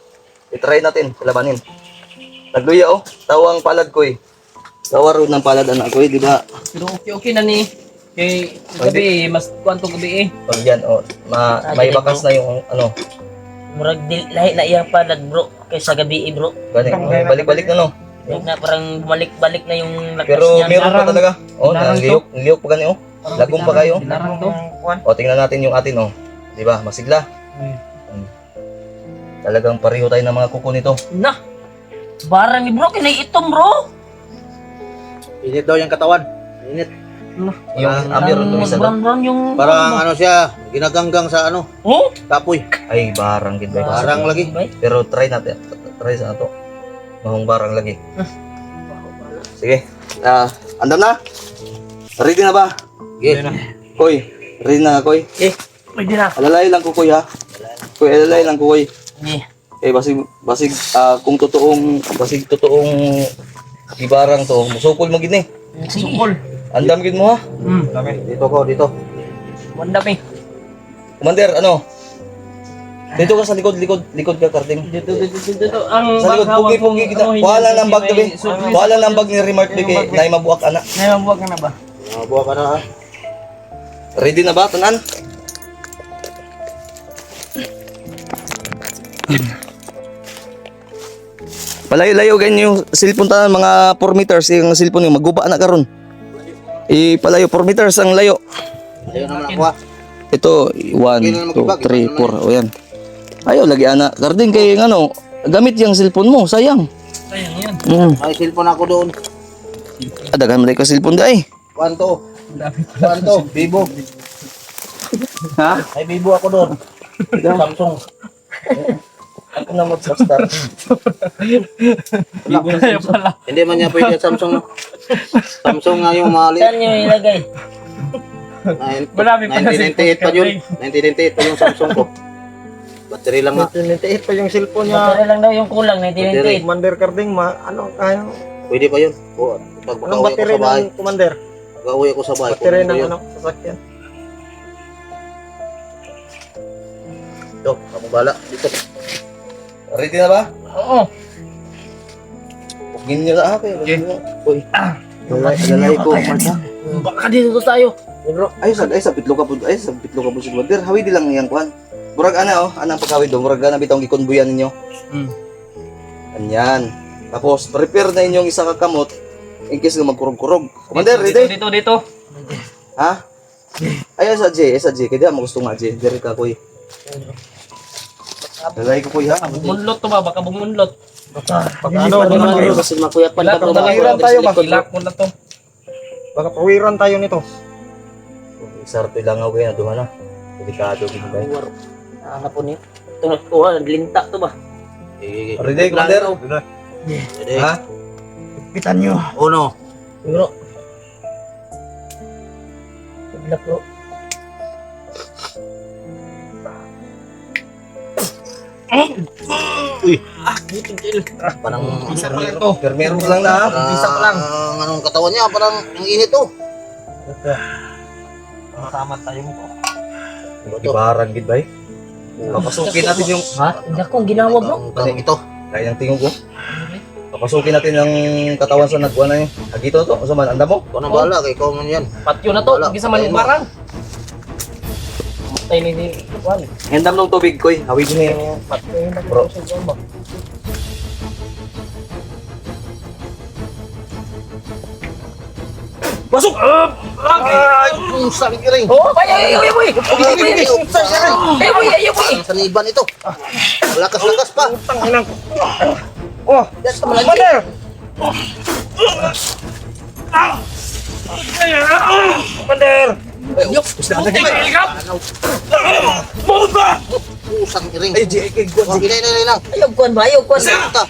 I-try natin, kalabanin. Nagluya oh, tawang palad ko eh. Tawaro ng palad anak ko eh, di ba? Pero okay na ni. Kay gabi, mas kwanto gabi eh. Oh, yan oh, may bakas na yung ano. Murag lahi na iyang palad bro. Kaysa gabi bro. Balik-balik na no. Yung na parang balik-balik na yung lakas Pero niya. meron pa talaga. Oh, naliyok pa gani oh. Lagom pa kayo. Larang to. O, tingnan natin yung atin, oh. Di ba? Masigla. Talagang pareho tayo ng mga kuko nito. Na. Barang ni bro, kinay itom bro. Init daw yung katawan. Init. Yung amir ito isa doon. Brown yung... Parang ano siya, ginaganggang sa ano, Oh? kapoy. Ay, barang gid ba? Barang lagi. Pero try natin. Try sa ato. Mahong barang lagi. Sige. Andam na? Ready na ba? Sige. Koy, ready na ka, Koy? Pwede na. Alalay lang ko, Koy, ha? Koy, alalay lang ko, Koy. Hindi. Basig, kung totoong ibarang to, musukol mo gid ni. Sukol. Andam gid mo, ha? Dito ko, dito. Wanda mi. Commander, ano? Dito ka sa likod ka, Karting. Dito. Ang Sa likod, pugi kita. Wala nang bag gabi. Wala nang bag ni Remark di kay nay mabuak ana. Naimabuwag ka na ba? Buha ka na ha. Ready na ba, tanan? Palayo-layo ganyan yung cellphone tanan, mga 4 meters yung cellphone yung maguba na karon. Ipalayo 4 meters ang layo. Ayun naman ako ha. Ito 1 2 3 4 o yan. Ayaw lagi ana. Karding kay ano, gamit yung cellphone mo, sayang. Sayang yan. May cellphone ako doon. Daghan mo ka cellphone dai. Kwanto? Kwanto? Vivo. Ha? May Vivo ako doon. Samsung. Ako na mag-star. Hindi man niya pwede at Samsung. Samsung nga yung mali. Saan nyo ilagay? Marami pa na 1998 pa yun. 1998 pa yung Samsung ko. Battery lang nga. 1998 pa yung cellphone niya. Battery lang daw yung kulang, 1998. Commander Carding, ano kaya? Pwede pa yun. Pag Anong makauwi ako battery sa bahay. ng Commander? Pag-uwi ako sa bahay. Battery kunin ko ng yun. ano, sasakyan. Dok, ako bala. Dito. Ready na ba? Oo. Ugin nyo na ako. Uy. Alalay ko. Baka dito tayo. Bro, Ay sa pitlo ka po si Commander. Hawi di lang iyang kuan. Murag anang pagkawid do, murag ana bitong gikonbuyan ninyo. Anyan. Tapos prepare na inyong isa ka kamot in case na magkurog-kurog. Commander, ready? dito. Ha? Ay sa J, kaya mo gusto nga J. Diri ka koy. Dalay ko koy ha. Bumunlot to ba? Baka bumunlot. Ano? Kasi makuyat pa Baka lang. pawiran tayo ba? Ilak mo na to. Baka pawiran tayo nito. Isarto lang ako na duha na. Delikado gid bay. Ano po ni? Ito nagkuha, linta to ba? Ready, Commander? Ready? Ha? Pitan nyo. Uno. Bro. Good luck, bro. Parang Permero lang na ha. isa pa lang. Anong katawan niya, parang ang init to. Kasama tayo mo ko. Ibarang gid bay. Papasukin natin yung Ha? Hindi akong ginawa, bro. Ang ito. kaya yung tingog ko. Papasukin natin ang katawan sa nagkuha na yun. Agito to, usaman, anda mo? Ikaw na bahala, kay ikaw man yan. Patyo na to. Wala. Hindi sa manubarang. Matay ni Juan. Hendam ng tubig ko eh. Hawig ni. Patyo na Bro. to sa Juan ba? Pasok! Sabi ka rin. Oh, ay, boy. Sa niban ito. Lakas-lakas pa. Oh! Commander! Commander! Pusang iring. Ay, J.A. Inay lang. Ayaw kuan ba? Ayaw kuan. Ito.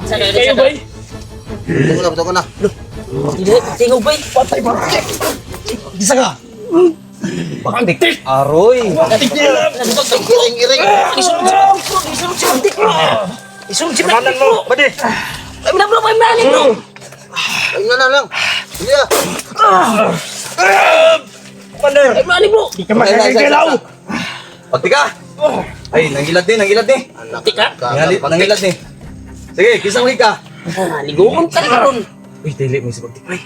Ayaw ba? Ito ko na. Tingog ba? Patay ba? Isa ka! Aroy! Iring. Isunod si Kamanan mo! Badi! Ay, minablo pa yung nani, bro. Ay na lang. Hindi ah. Commander! Ay, nani, bro. Di ka makakagalaw! Pagtika! Ay, nangilad din. Tika. Nangilad din. Sige, kisang hig ka. Liguon ka rin karon. Uy, dili mo si pagtika eh.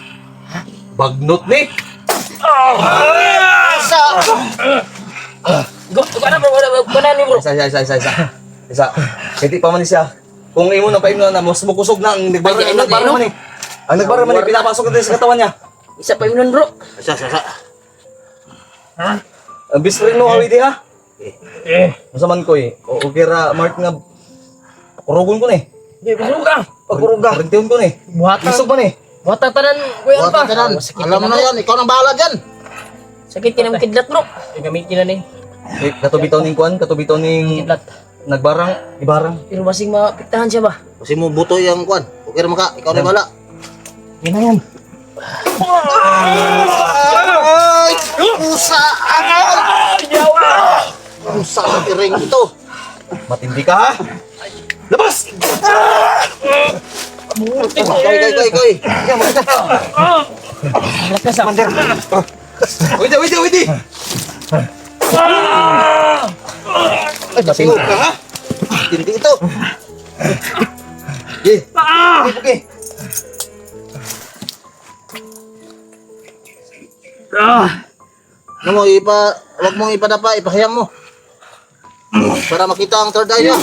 Bagnot ni! Go, kana bro, kana ni bro. Isa. Hindi pa man siya. Kung imo na pa imo na, mas mukusog na ang nagbara Ay, man eh. Ang nagbara man eh, pinapasok natin sa katawan niya. Isa pa yun, bro. Sa. Ang bisrin mo, awidi ha? Masaman ko eh. O kira, Mark nga, kurugon ko ni. Di bro ka. Pagkuruga. Rintihon ko ni. Buhatan. Isog man eh. Buhatan tanan, kuya Buhat pa. ka nan. Alam mo na yan. Ikaw nang bahala dyan. Sakit kinang kidlat, bro. Gamitin na ni. Eh, katubitaw ning kuan, katubitaw ning Kidlat. ibarang. Pero basing mapiktahan siya ba? Kasi mo buto yung kwan. Okay naman ka. Ikaw nang bahala. Yan na yan. Ay! Pusa! Pusa sa iring ito. Matindi ka ha? Labas! Ikaw. Yan, maganda. Lakas ah. Wait. Ay, matindi ka ha? Hindi ito. Okay. Ano mo, wag mong ipadapa, ipahayang mo. Para makita ang third eye niya.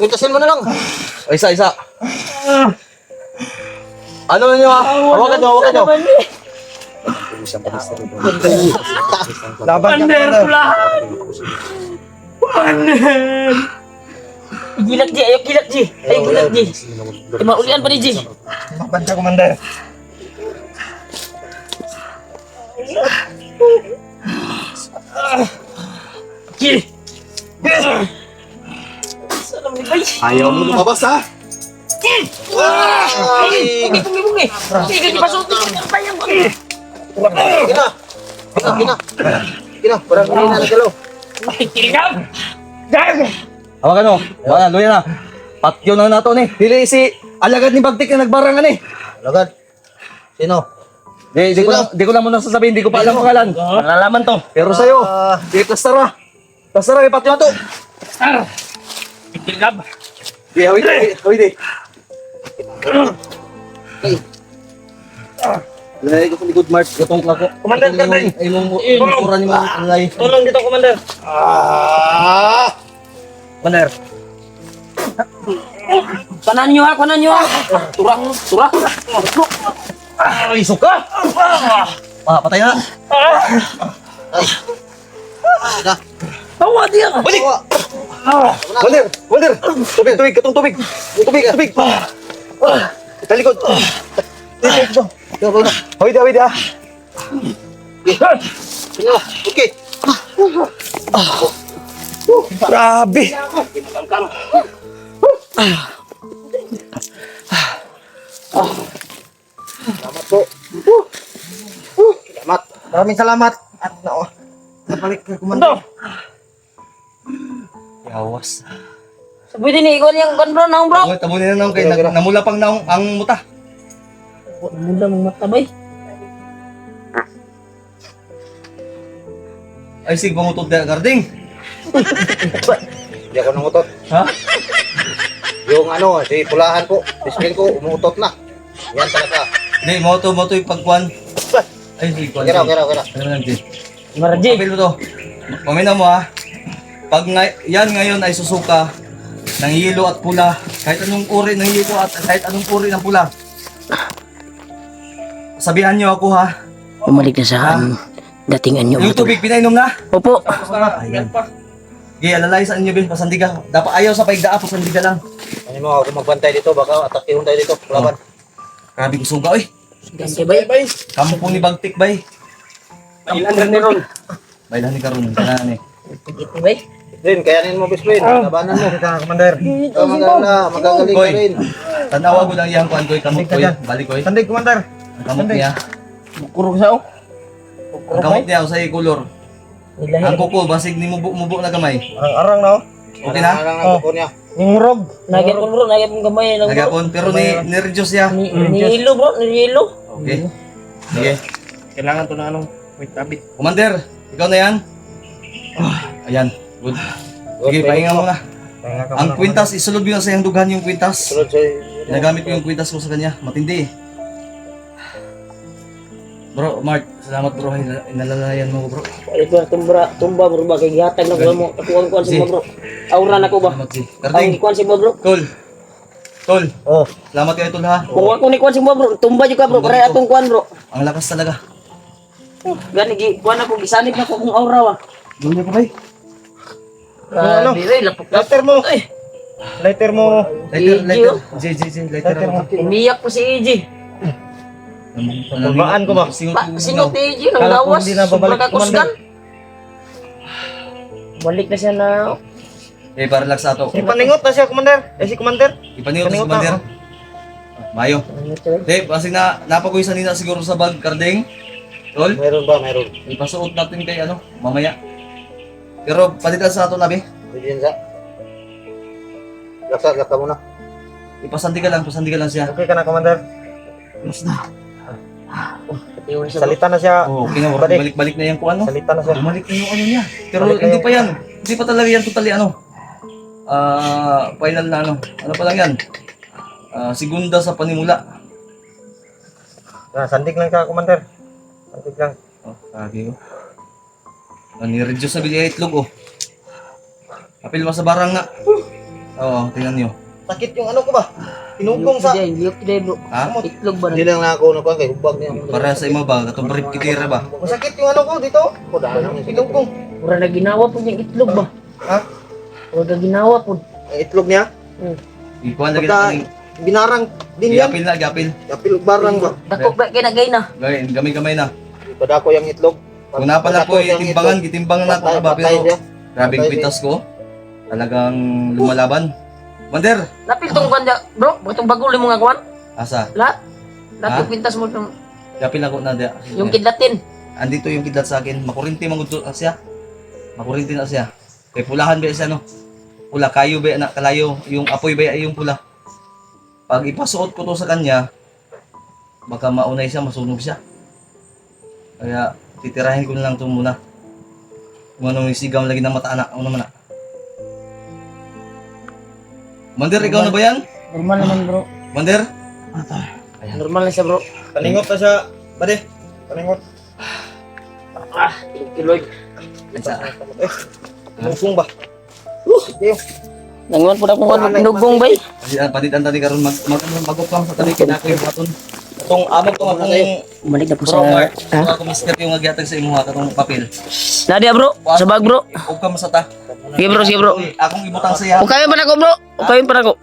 Pintasin mo na lang. Isa. Ano na nyo ha? Hawakan nyo. Laban ka, Commander! Gilak Ji, ayo gilak Ji. Ayo gilak Ji. Maulian pa ni Ji. Laban ka, Commander! Ji. Salam ni bay. Ayaw mo lumabas ha? Bungi. Sige, dipasok ka bayang ko. Kina, parang hindi na nagalaw. Tingam. Hawakan mo. Wala, luya na. Patyo na nato ni. Dili si alagad ni Bagtik na nagbarangan eh. Lagad. Sino? Di ko lang muna sasabihin, di ko pa alam pangalan. Malalaman to. Pero sa'yo, di plastara. Plastara, may patyo na to. Tingam. Di, hawid. Ay, Lalay ko sa likod, Mark. Gatong ako. Commander, Commander. Ay mong ukuran yung mga lalay. Tulong dito, Commander. Commander. Kanan nyo ha, kanan nyo ha. Turak, turak. Ay, suka! Patay na. Tawa dia. Balik! Commander! Commander! Tubig, tubig! Katong tubig! Tubig, tubig! Talikod! Hoy, David ah! Okay! Grabe! Salamat po. Salamat. Maraming salamat. At nabalik ka, Commander. Yawas. Sabi din ikon yang kon bro, naong bro. Tabunin na naong kay namula pang naong ang muta. Munda mong mata bay. Ay sig pangutod na garding. Hindi ako nangutot. Ha? Yung ano, si pulahan ko, display ko, umuutot na. Yan talaga. Hindi, mo to yung pagkuhan. Ay, sige, kuhan. Kira, kira, kira. Ano lang, Jay? Marji. Kapil mo to. Pamina mo ha. Pag yan ngayon ay susuka ng yelo at pula, kahit anong uri ng yelo at kahit anong uri ng pula. Sabihan niyo ako ha. Bumalik na sa datingan nyo. Yung tubig pinainom na. Opo. Ayan. Okay, alalay sa inyo, Bin. Pasandiga. Dapat ayaw sa paigdaa, pasandiga lang. Ano mo ako magbantay dito, baka atakihon tayo dito. Laban. Grabe ko suga, oy. Gante bay. Kampo ni Bagtik, bay. Ilan rin ron. Bailan ni Karun. Kanaan eh. Tigiti bay. Din, kayanin mo, best friend. Labanan mo. Commander. Magagaling ka Koy, rin. tanawa ko lang iyang kuhan, Koy. Kamot, Koy. Balik, Koy. Sandig, Commander. Ang kamot niya. Kurog sa o. Ang kamot niya, usay kulor. Ang kuko, basig ni mubo na gamay. Arang-arang na, oh. Okay na? Arang ang buko niya. Yung murog. Nagit ko bro, nagit mong gamay lang bro. Nagapon, pero ni-reduce niya. Ni ilo bro, ni ilo. Okay. Sige. Kailangan to na anong wait tabi. Commander, ikaw na yan. Ayan, good. Sige, pahinga mo na. Ang kwintas, isulog yun sa iyang dughan yung kwintas. Sunod sa... Nagamit ko yung kwintas ko sa kanya. Matindi eh. Bro, Mark, salamat bro. Inalalayan mo bro. Ito tumba bro ba kay gihatag na ko mo. Kuan si bro. Aura na ko ba? Salamat si Ang Karding. kuan si bro. Tol. Tol. Oh, Salamat kayo tol ha. Kung ako ni kuan si bro, tumba jud ka bro, pare atong kuan bro. Ang lakas talaga. Gani gi kuan ako gisanib na ko kung aura wa. Doon niya pa bay. Ano? Dire lapok. Lighter mo. Lighter mo. Lighter. J, lighter. Umiyak po si EJ. Tulbaan ko ba? Singot ni EJ nang Kala ko lawas. hindi na babalik, Sobrang kakusgan. Balik na siya na Eh, para relax ato. Ipaningot na siya, Commander. Si Commander. Ipanigot si Paningot na Commander. Mayo. Dave, kasi napaguisan nila siguro sa bag, Karding. Tol, meron ba? Meron. ipasuot natin kay ano, mamaya. Pero palitan sa ato nabi. Bigyan sa... Laksa muna. Pasandigan lang siya. Okay ka na, Commander. Salita. Salita na siya. Oh, okay na, Balik. balik na yan kung ano. Salita na siya. Bumalik na yung ano niya. Pero Balik na hindi yung- pa yan. Hindi pa talaga yan totally ano. Final na ano. Ano pa lang yan? Segunda sa panimula. Sandig lang ka, Commander. Sandig lang. Oh, sabi ko. Ni-reduce na bigay itlog oh. Apil mo sa barang nga. Oo, tingnan niyo. Sakit yung ano ko ba? Pinugong sa... Liyok today bro. Ha? Itlog ba Hindi na? lang na ako nakuha kay hubag niya. Para sa ima ba? Katong brief kitira ba? Masakit yung ano ko dito. Pinugong. Mura na ginawa po yung itlog ba? Ha? Mura na ginawa po. Ang itlog niya. Ikuan lagi Pagka natin. binarang din yan. Gapil na, gapil. Kapil barang ba? Dako ba kinagay na? Gamay-gamay na. Pada ko yung itlog. Kung na pala po itimbangan na ito ba? Patay Pero siya. grabing pitas ko. Talagang lumalaban. Mander! Napil tong kuan bro, itong bagul mo nga kuan. Asa? Lahat. Lahat Ha? yung pintas mo tong Gapil ako na dia. yung kidlatin. Andito yung kidlat sa akin. Makurinti mangudto na siya. Makurinti na siya. Kay pulahan ba siya no? Pula kayo ba na kalayo, yung apoy ba yung pula. Pag ipasuot ko to sa kanya, baka maunay siya, masunog siya. Kaya titirahin ko na lang to muna. Kung ano yung sigaw lagi ng mata anak, ano naman na. Mander, ikaw na ba yan? Normal naman bro. Mander? Normal na siya bro. Paningot na siya. Pare. Palingot. Kiloy. Musong ba? Nanguan po na kung pinugong bay. Paditan tadi karon mag-upang sa tabi kina ko yung baton. Itong amo ko akong Balik na po bro, sa... Mark. Ha? Ako mister yung nagyatag sa imuha katong papel. Nadia bro, sa bag bro. Ug ka masata. Sige bro, sige bro. Akong ibutang sa iya. Ukayin pa na ko bro. Ukayin pa na ko.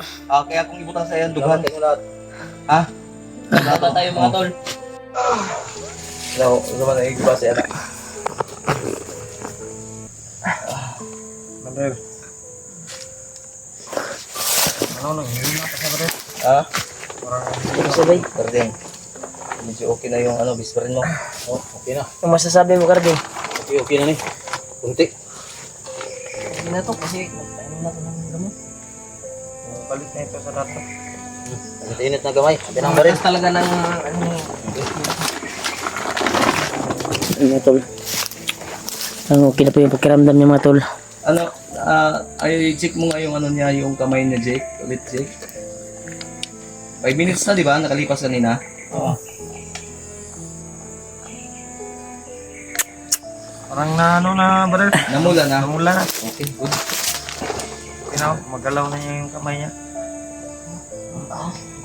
Okay, akong ibutang sa iya dughan. Ha? Bata tayo mga tol. No, naman ay iba sa anak. Brother. Ano nang hindi na pa sa brother? Ha? Sabay. Karding. Medyo okay na yung bisperin mo. Oh, okay na. Ang masasabi mo Karding? Okay na ni. Kunti. Hindi na to kasi nagtayin na to ng gamot. Balik na ito sa dato. Init na gamay. Sabi ng baril. Talaga ng ano mga tol. Ang okay na po yung pakiramdam niya mga tol. Ano, ay check mo nga yung niya, yung kamay niya, Jake. Ulit, Jake. 5 minutes na, di ba? Nakalipas kanina. Oo. Parang na ano na brother. Namula na. Namula na. Okay, good. Magalaw na niya yung kamay niya.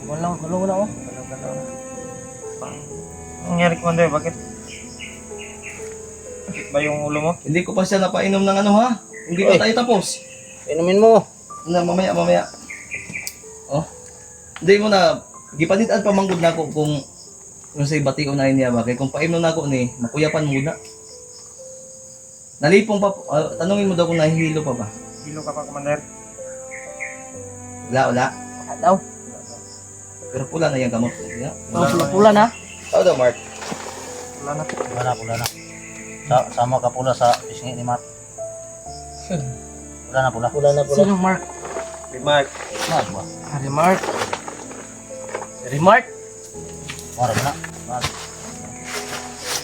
Gumalaw na ako. Galaw na. Ang nangyari Commander? Bakit? Bakit ba yung ulo mo? Hindi ko pa siya napainom ng ha? Hindi pa Uy. tayo tapos. Inumin mo. Na, mamaya. Oh. Hindi mo na, gipanitan pa manggod na ako kung sa ibati ko na niya ba. Kaya kung painom na ako ni, makuyapan mo na. Nalipong pa, tanungin mo daw kung nahihilo pa ba. Hilo ka pa Commander? Wala. Daw. Pero pula na yung gamot. Yeah. Pula-pula na. Ikaw daw, Mark. Wala na. Pula na. Sama ka pula sa pisngi ni Matt. Pula na. Sino Mark? Remark. Matt ba? Remark. Remark. Mara na. Matt.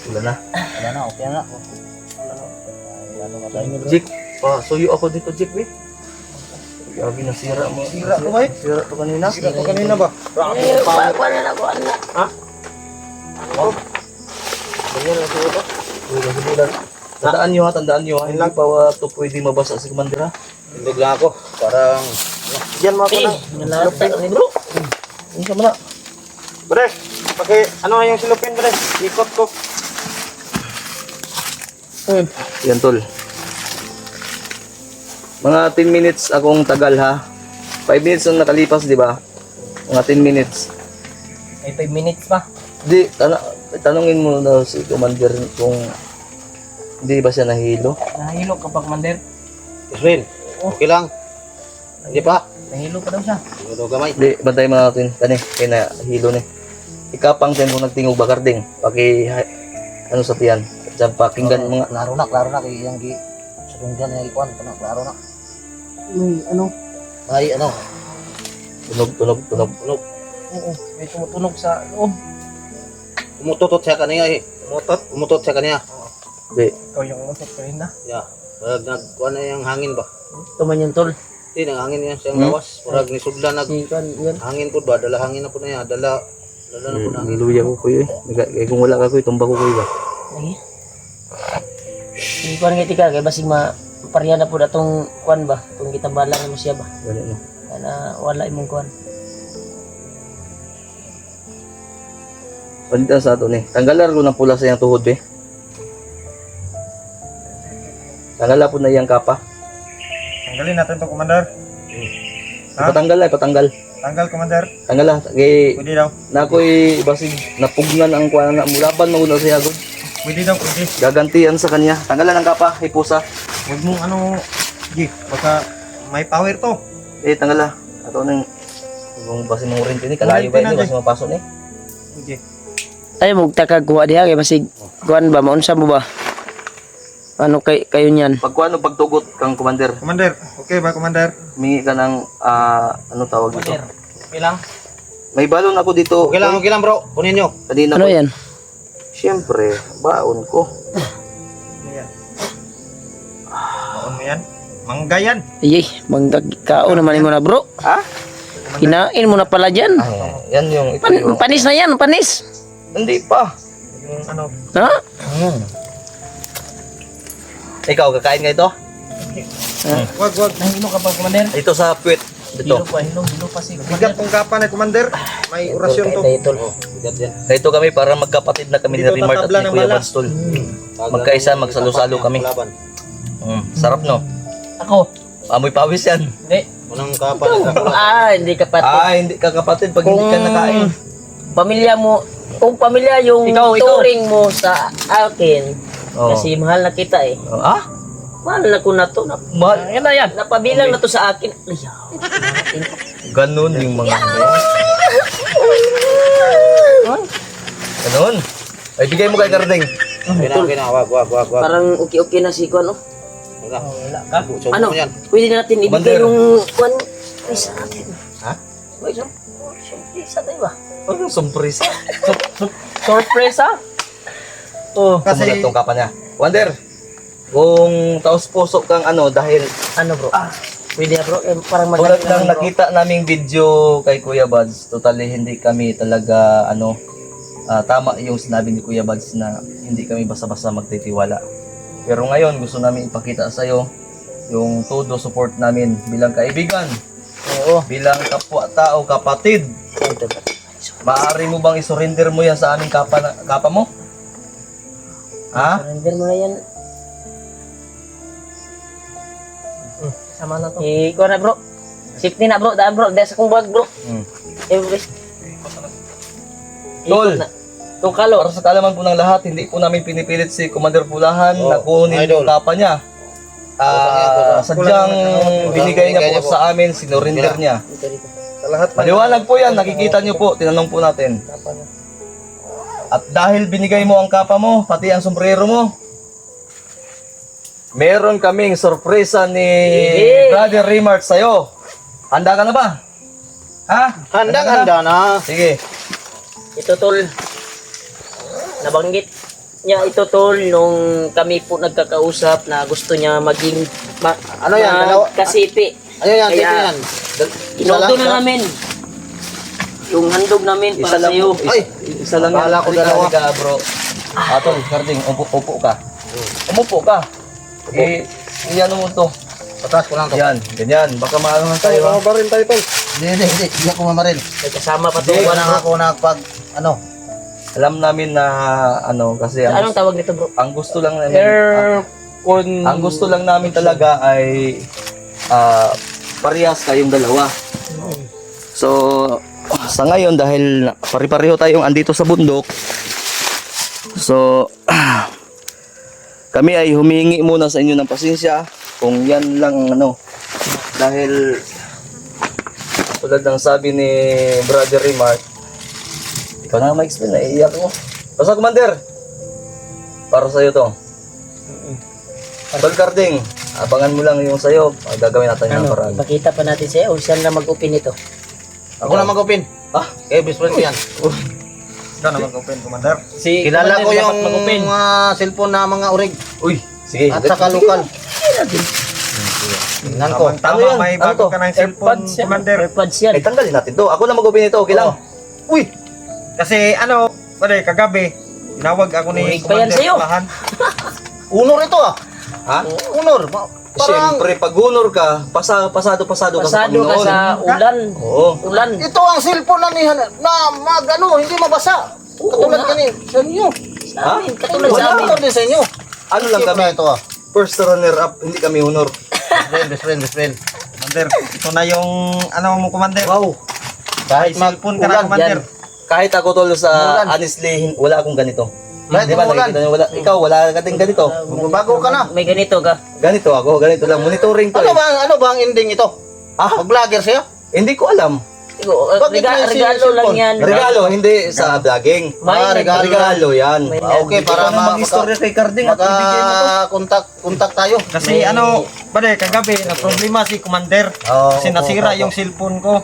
Pula na. Wala na. Okay na. Ay, ano ka tayo? Jik, suyo ako dito, Jik, be. Grabe, nasira mo. Sira ko ba eh? Sira to kanina. Sira ko kanina ba? Tandaan nyo ha. Hindi pa ito pwede mabasa si Commander ha. Tindog lang ako. Parang Diyan mo ako na. Nalata ni bro. Hindi ka muna. Bre, ano nga yung silupin bre? Ikot ko. Yan tol. Mga 10 minutes akong tagal ha. 5 minutes ang nakalipas, di ba? Mga 10 minutes. May 5 minutes pa. Di, tanungin mo na si Commander kung hindi ba siya nahilo. Nahilo ka pa Commander. Israel. Okay lang. Hindi pa. Nahilo pa daw siya. Hindi gamay. Di, bantay mo natin. Kani, kaya nahilo ni. Ikapang din kung nagtingog bakarding. Ano sa tiyan. Diyan pakinggan mga. Klaro na. Kaya yung sarunggan yung ikuan. Klaro na. Ano? Ay, ano? Tunog. Oo. May tumutunog sa loob. Umutotot siya kanina eh. Umutot siya kanina. Di, Ikaw yung umusap kanina. Yeah. Parang nagkuhan na yung hangin ba? Tuman yung tol. Hindi, nanghangin yan siyang lawas. Parang nisugla Yan. hangin po ba? Dala hangin na po na yan. Dala na po na hangin. niluya ko kuya eh. Kaya kung wala ka kuya, tumba ko kuya ba? Lagi. Hindi ko nga tika. Kaya basig pariya na po na itong kuwan ba? Itong gitabala na mo siya ba? Ganun no. Kaya wala imong kuwan. Palitan sa ato ni. Tanggalan ko ng pula sa iyang tuhod be. Tanggalan po na iyang kapa. Tanggalin natin to Commander. Ha? Patanggal. Tanggal Commander. Tanggalan. Kay Pwede daw. na ako'y basig napugnan ang kuwan na mulaban mo na siya gud. Pwede daw, pwede. Gagantian sa kanya. Tanggalan ang kapa, hipusa. Huwag mong ano, G, baka may power to. Tanggala. Ato nang kung basi mo rin ini kalayo ba ini basi mapasok ni. G. Ay, magtaka kuha diha kay basig kuwan ba? Maunsa mo ba? Ano kayo niyan? Pag kuano pagtugot kang commander, Commander, okay ba Commander? mingi ka ng ano tawag dito. Okay lang. May balon ako dito. Okay lang bro. Kunin nyo. Kanina Ano ko. yan? Siyempre, baon ko. Ano yan? Baon mo yan? Mangga yan. Ayy, manggag kao naman mo na bro. Ha? Kinain mo na pala dyan. Ay, yan yung ito yung. Panis na yan, panis. Hindi pa. Yung ano, Ha? Ikaw, kakain ka ito? wag. Nahilo ka pa, Commander. Ito sa puwet. Hilo Ito. pa, hilo pa si Bigat tong kapan eh, Commander. May orasyon to. Ito kami para magkapatid na kami ni Dito Rimart at tatabla ni ng Kuya bala. Badstol. Magkaisa, magsalo-salo kami. Sarap no? Ako. Amoy pawis yan. Hindi. Unang kapan. Hindi ka pati. Hindi ka kapatid pag hindi ka nakain. Pamilya mo, kung pamilya yung Ikaw. turing mo sa akin, Oh. kasi mahal na kita eh. Mahal na ko na to. Mahal. Yan na yan. Napabilang na to sa akin. Ayaw. Ganun yung mga Ganun. Ay, bigay mo kay Gardeng. Wag. Parang okay na si Kwan, no? Wala ka. Ano? Pwede natin ibigay Commander. yung Kwan sa atin. Ha? Wait, sa tayo ba? Ano, surprise. Surprise ha? Oh, kasi itong kapa niya. Wonder, kung taos puso kang dahil Ano bro? Pwede na bro? Parang tulad magaling ng naman, bro. nakita naming video kay Kuya Buds, totally hindi kami talaga tama yung sinabi ni Kuya Buds na hindi kami basta-basta magtitiwala. Pero ngayon gusto namin ipakita sa iyo yung todo support namin bilang kaibigan, Oo. bilang kapwa-tao, kapatid. Maaari mo bang isurrender mo yan sa aming kapa mo? Ha? Surrender mo na yan. Sama na to. Ikaw na bro. Safety na bro. Daan bro. Dahil sa kong bag bro. Every. Tol. Itong kalo. Para sa kaalaman po ng lahat, hindi po namin pinipilit si Commander Pulahan na kunin yung kapa niya. Sadyang binigay niya po sa amin, sinurinder niya. Sa lahat ng Maliwanag po yan, nakikita niyo po, tinanong po natin. At dahil binigay mo ang kapa mo, pati ang sombrero mo, meron kaming sorpresa ni Brother Rimart sa'yo. Handa ka na ba? Ha? Handang-handa na. Sige. Ito tol. Nabanggit niya ito tol nung kami po nagkakausap na gusto niya maging Ano yan? Dalawa? kasipi. Ano yan? Kaya- Tito yan. Inodo na namin. Yung handog namin para sa iyo. Ay! Isa lang yan. Akala ko dalawa. Halika, bro. Atol, Karding, upo ka. Umupo ka. Iyan mo to. Patras ko lang to. Yan, ganyan. Baka maano na tayo. ha? ba rin tayo, Tol? Hindi. Hindi ako mamaril. May kasama pa to. Tuwa lang ako nagpag, Alam namin na kasi Anong tawag nito bro? ang gusto lang namin Aircon. ang gusto lang namin talaga ay parehas kayong dalawa. So sa ngayon dahil pare-pareho tayong andito sa bundok, so kami ay humingi muna sa inyo ng pasensya kung yan lang dahil tulad ng sabi ni Brother Rimart, ikaw na ma-explain, naiiyak mo. Basta Commander, para sa'yo to. Tol Karding, abangan mo lang yung sa'yo, gagawin natin ng paraan. Ipakita pa natin sa'yo. Saan na mag-open ito? Ako na mag-open. Eh, best friend ko yan. Ikaw naman open, Commander. Si Kilala ko Commander yung dapat mag-open. cellphone na mga urig. Uy, sige. At saka lokal. Tingnan ko. Tama, yan? may Ano bago to? ka ng cellphone, AirPods yan. Commander. AirPods yan. Ay, tanggalin natin to. Ako na mag-open ito, okay lang? Uy! Kasi kagabi, tinawag ako ni Uy, pa yan Commander sa'yo. Pulahan. Unor ito Ha? Unor. Parang, Siyempre, pag hunor ka, pasado ka sa Pasado ka Panginoon. sa ulan. Oo. Ulan. ito ang cellphone na hindi mabasa. Katulad kani sa inyo. Sa amin. Katulad sa amin. Katulad din sa inyo. Ano lang Keep kami, na ito first runner up, hindi kami honor. Best friend. Commander, ito na yung mo, Commander. Wow. Kahit Cellphone ka na, mag-ulan. Commander. Kahit ako tol sa Umulan. honestly, wala akong ganito. Kahit Di ba umulan. nakikita niyo, wala, ikaw wala ka din ganito. Magbabago ka na. May ganito ka. Ganito ako, ganito lang. Monitoring to eh. Ano ba ang ending ito? Mag-vlogger siya? Hindi ko alam. Bakit may Regalo lang cellphone? yan. Regalo, hindi sa vlogging. May Regalo yan. May Okay, para mag-istorya kay Carding at ibigay mo to. contact tayo. Kasi kagabi, na-problema si Commander. Kasi nasira yung cellphone ko.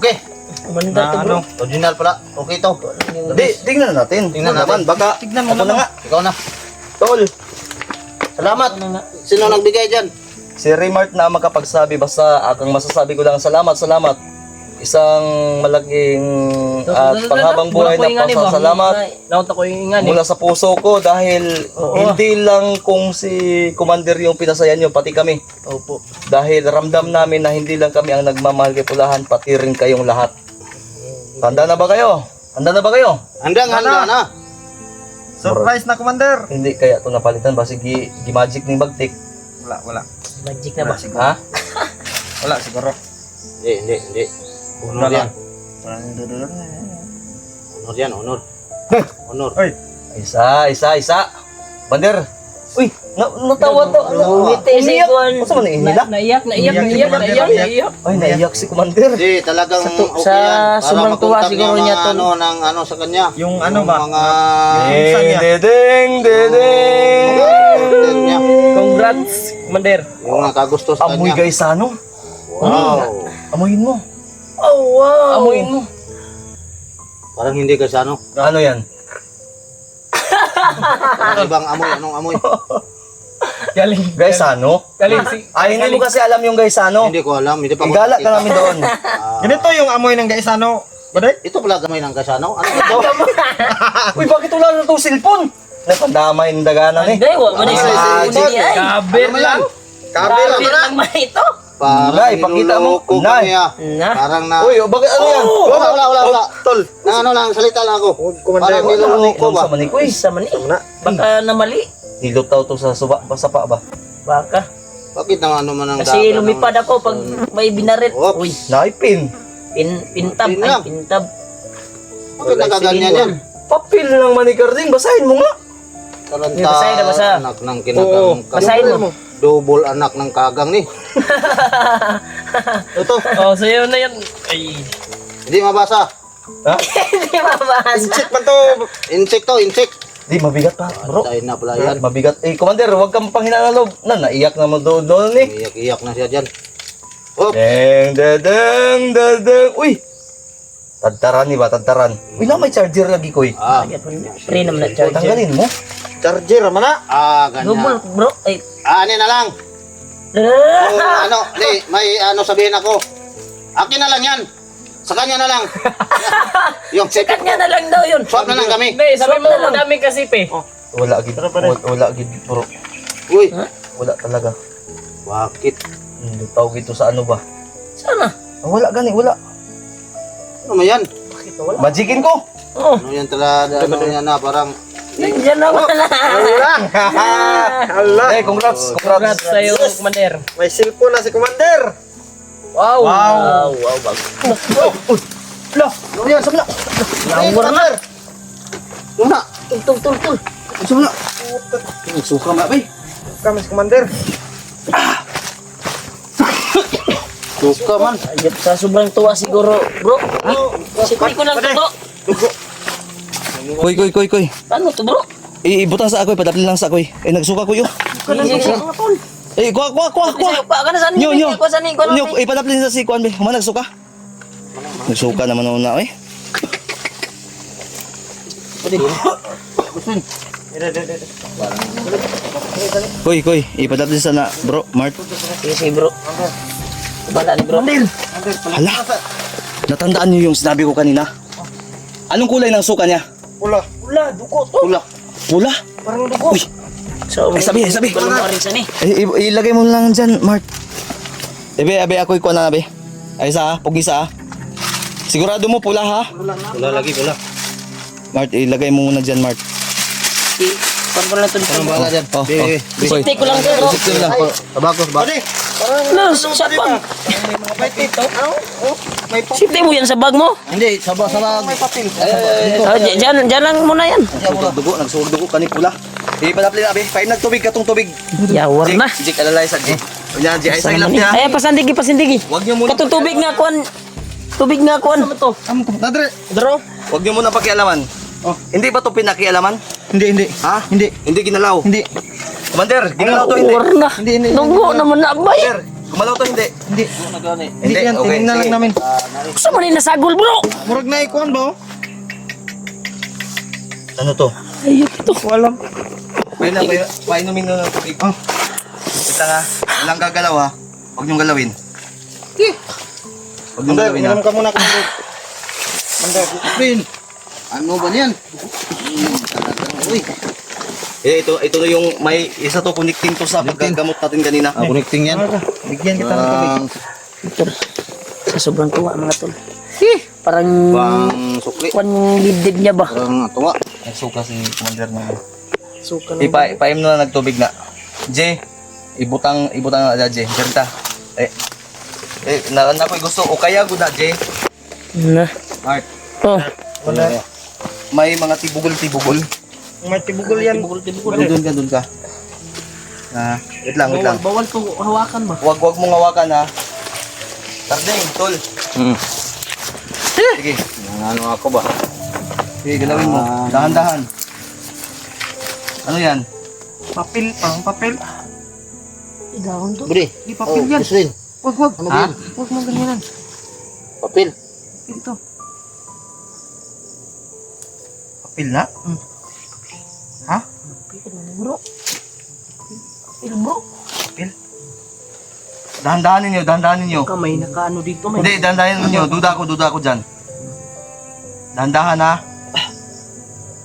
Okay. Mandar to bro. Original pala. Okay to. Hindi, tingnan natin. Tingnan naman. natin. Baka, Tignan mo ako na naman. nga. Ikaw na. Tol, Salamat. Ano nga? Sino nagbigay dyan? si Rimart na makapagsabi. Basta akong masasabi ko lang, salamat. isang malaking at panghabang buhay na pasasalamat Naunta ko yung ingan mula sa puso ko dahil hindi lang kung si Commander yung pinasayan nyo, pati kami. Opo. Dahil ramdam namin na hindi lang kami ang nagmamahal kay Pulahan, pati rin kayong lahat. Handa na ba kayo? Handa na ba kayo? Handa na. Surprise na, Commander. Hindi kaya ito napalitan ba? Sige, gi-magic ng bagtik. Wala. Magic na ba? Ha? Wala siguro. Hindi. Honor yan. Honor. Oy, Isa. Bander. Uy, natawa to. Ngiti si Umiyak. Kuan. Masa man naiinila? Naiyak. Ay, naiyak si Commander. Hindi, talagang okay sa yan. Para sobrang tuwa makontak siguro yung niya mga to. ano sa kanya. yung ano ba? Mga Dedeng. content niya. Congrats, Commander. Yung nakagusto sa Amoy kanya. gaysano. Wow. Amoyin mo. Oh, wow. Amoyin mo. Parang hindi kasi ano. Ano yan? Ibang amoy. Anong amoy? Galing. Gaysano? Galing si... Ay, hindi mo kasi alam yung gaysano. Hindi ko alam. Hindi pa ko Igala ka nakita. namin doon. Ganito yung amoy ng gaisano. Baday? Ito pala gamay ng kasano. Ano ito? Uy, bakit wala na itong cellphone? Napandamay ng daganan eh. Hindi, wala mo na Ah, sa sige. ay. Kabir lang. Kabe lang. Kabir lang man ito. Parang Nay, pakita mo. niloloko Nay. kami ah. Na. Parang na... Uy, bakit ano yan? Wala. Tol. Na ano lang, salita lang ako. Parang niloloko ba? Sa manikoy. Sa mani. Baka namali. Nilutaw to sa suba, sa pa ba? Baka. Bakit naman ano man ang Kasi lumipad ako pag may binarit. Oops. Uy, Naipin. pintab. Pin lang. Ay, pintab. Bakit nagaganyan yan? Papel ng manikarding, basahin mo nga. Talanta, Basahin na basa. anak ng kinagang Basahin mo. Double anak ng kagang ni. Ito, Oh, sa'yo na yan. Ay. hindi mabasa. Ha? Hindi mabasa. Insect man to. Insect. Di, mabigat pa, bro. Tayo na pala yan. Mabigat. Eh, Commander, huwag kang panghina ng loob. Naiyak naman doon eh. Iyak-iyak na siya dyan. Oh, Deng. Uy! Tadtaran ni ba? Tadtaran. Uy, lang may charger lagi ko eh. Free naman na charger. Tanggalin mo. Charger man na. Double, ganyan. bro. Ay. Ano na lang. Kung may sabihin ako. Akin na lang yan. Sa kanya na lang. Yung sipit. Kanya na lang daw yun. Swap na lang kami. Hindi, sabi mo, madami kasi pe. Wala agad. Wala agad, bro. Uy, Wala talaga. bakit? Hindi tawag ito sa ano ba? Sana. Wala gani, wala. Ano mo yan? Magicin ko. Oh, Ano yan talaga? Ano yan na parang... nandiyan na wala. Allah. Eh, congrats. Congrats sa'yo, Commander. May cellphone na si Commander. Wow. Wow, bago. Ano yan? Sabla! Yawar na. Luna! Tul. Sabla! Suka ma, bay! Kami si Commander. Suka man! Ayop sa sobrang tuwa siguro, bro. Sipin ko lang to, bro. Koy. Paano to, bro? Ibutang sa ako, padapin lang sa ako. Nagsuka ko yun. Sige. Kuha. Sige, pa ka na saan? Nyo. Ko saan ko Nyo, ipadapin sa si Kuan, be. Human, nagsuka. Nagsuka naman ako na, eh. Koy, ipadapin sa na, bro, Mart. Sige, bro. Bala ni bro. Hala, natandaan niyo yung sinabi ko kanina? Anong kulay ng suka niya? Pula. Pula! Pula? Parang dugo. Uy, So, sabi. Balong pa rin sa ni. ilagay mo lang dyan, Mart. Abe, ako'y kuha na, abe. Ay, isa, pugisa, sigurado mo, pula, ha? Pula lagi, pula. Mart, ilagay mo muna dyan, Mart. Pan ko lang ito. Anong bahala dyan? Koy. Sipin ko lang to, bro. Sipin lang, bro. Tabako, tabako. Los, shotgun. May Sipin mo yan sa bag mo. Hindi, sabag. Oh, dyan lang muna yan. Nagsuog dugo, kani pula. Ipadapin, abe. Paim nagtubig, katong tubig. Yawar na. Jik, alalay sa Jik. Yan, Jik, ay sa ilap niya. Ay, pasandigi. Huwag niyo muna, Katong tubig nga kuan. Tubig nga kuan. Ano to? Nadre. huwag niyo muna pakialaman. Oh. Hindi ba to pinakialaman? Hindi. Ha? Hindi. Hindi ginalaw. Hindi. Commander, ginalaw to, hindi. Yawar na. Hindi. Nunggo naman na bay. Commander, gumalaw to, hindi. Hindi. Hindi yan. okay, Tingnan lang sige. namin. Gusto mo rin nasagol, bro. Murag na ikuan ba? Ano to? Ayun ito. Walang. Painumin nyo ng tubig. Oh. Kita nga, walang gagalaw ha. Huwag niyong galawin. Huwag niyong gagawin ha. Minum ka muna, Commander. Commander. Pin, ano ba yan? Uy, Ito na yung may isa to connecting to sa paggagamot natin kanina. connecting yan. Bigyan kita ng tubig. Tol, sa sobrang tuwa mga tol. Parang Bang sukli. kwan yung dibdib niya ba? Parang tuwa. Nagsuka si commander na. Suka ng Ipaim na nagtubig na. Jay, ibutang na Jay. Ganita. Na ko'y gusto o kaya gud na Jay. na. Art. Oh, Wala. May mga tibugol. May tibugol yan. Doon ka. Wait lang. bawal to hawakan ba? Wag mong hawakan ha. Tardeng, tol. Sige, Ano ako ba? sige, galawin mo. Dahan-dahan. Ano yan? Papel, parang papel. Idahon to. Budi. Di papel yan. Kusrin. Wag. Ano ba yan? Wag mo ganyan. Papel. Papel to. Papel na? Bro. Bro. Dahan-dahanin nyo. Kamay nakaano dito may. Hindi, dahan-dahanin nyo. Duda ako dyan. Dahan-dahan ha.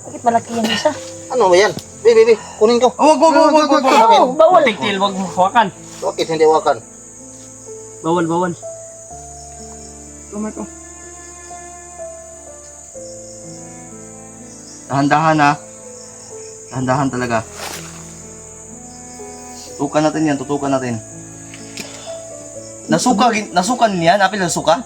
Bakit malaki yan isa? Ano ba yan? Baby, kunin ko. Wag. Oh, bawal. Tigtil, wag mo hawakan. Bakit hindi wakan? Bawal. Tumay ko. Dahan-dahan ha. Dahan-dahan talaga. Tutukan natin. Nasukan niya? Napil nasuka?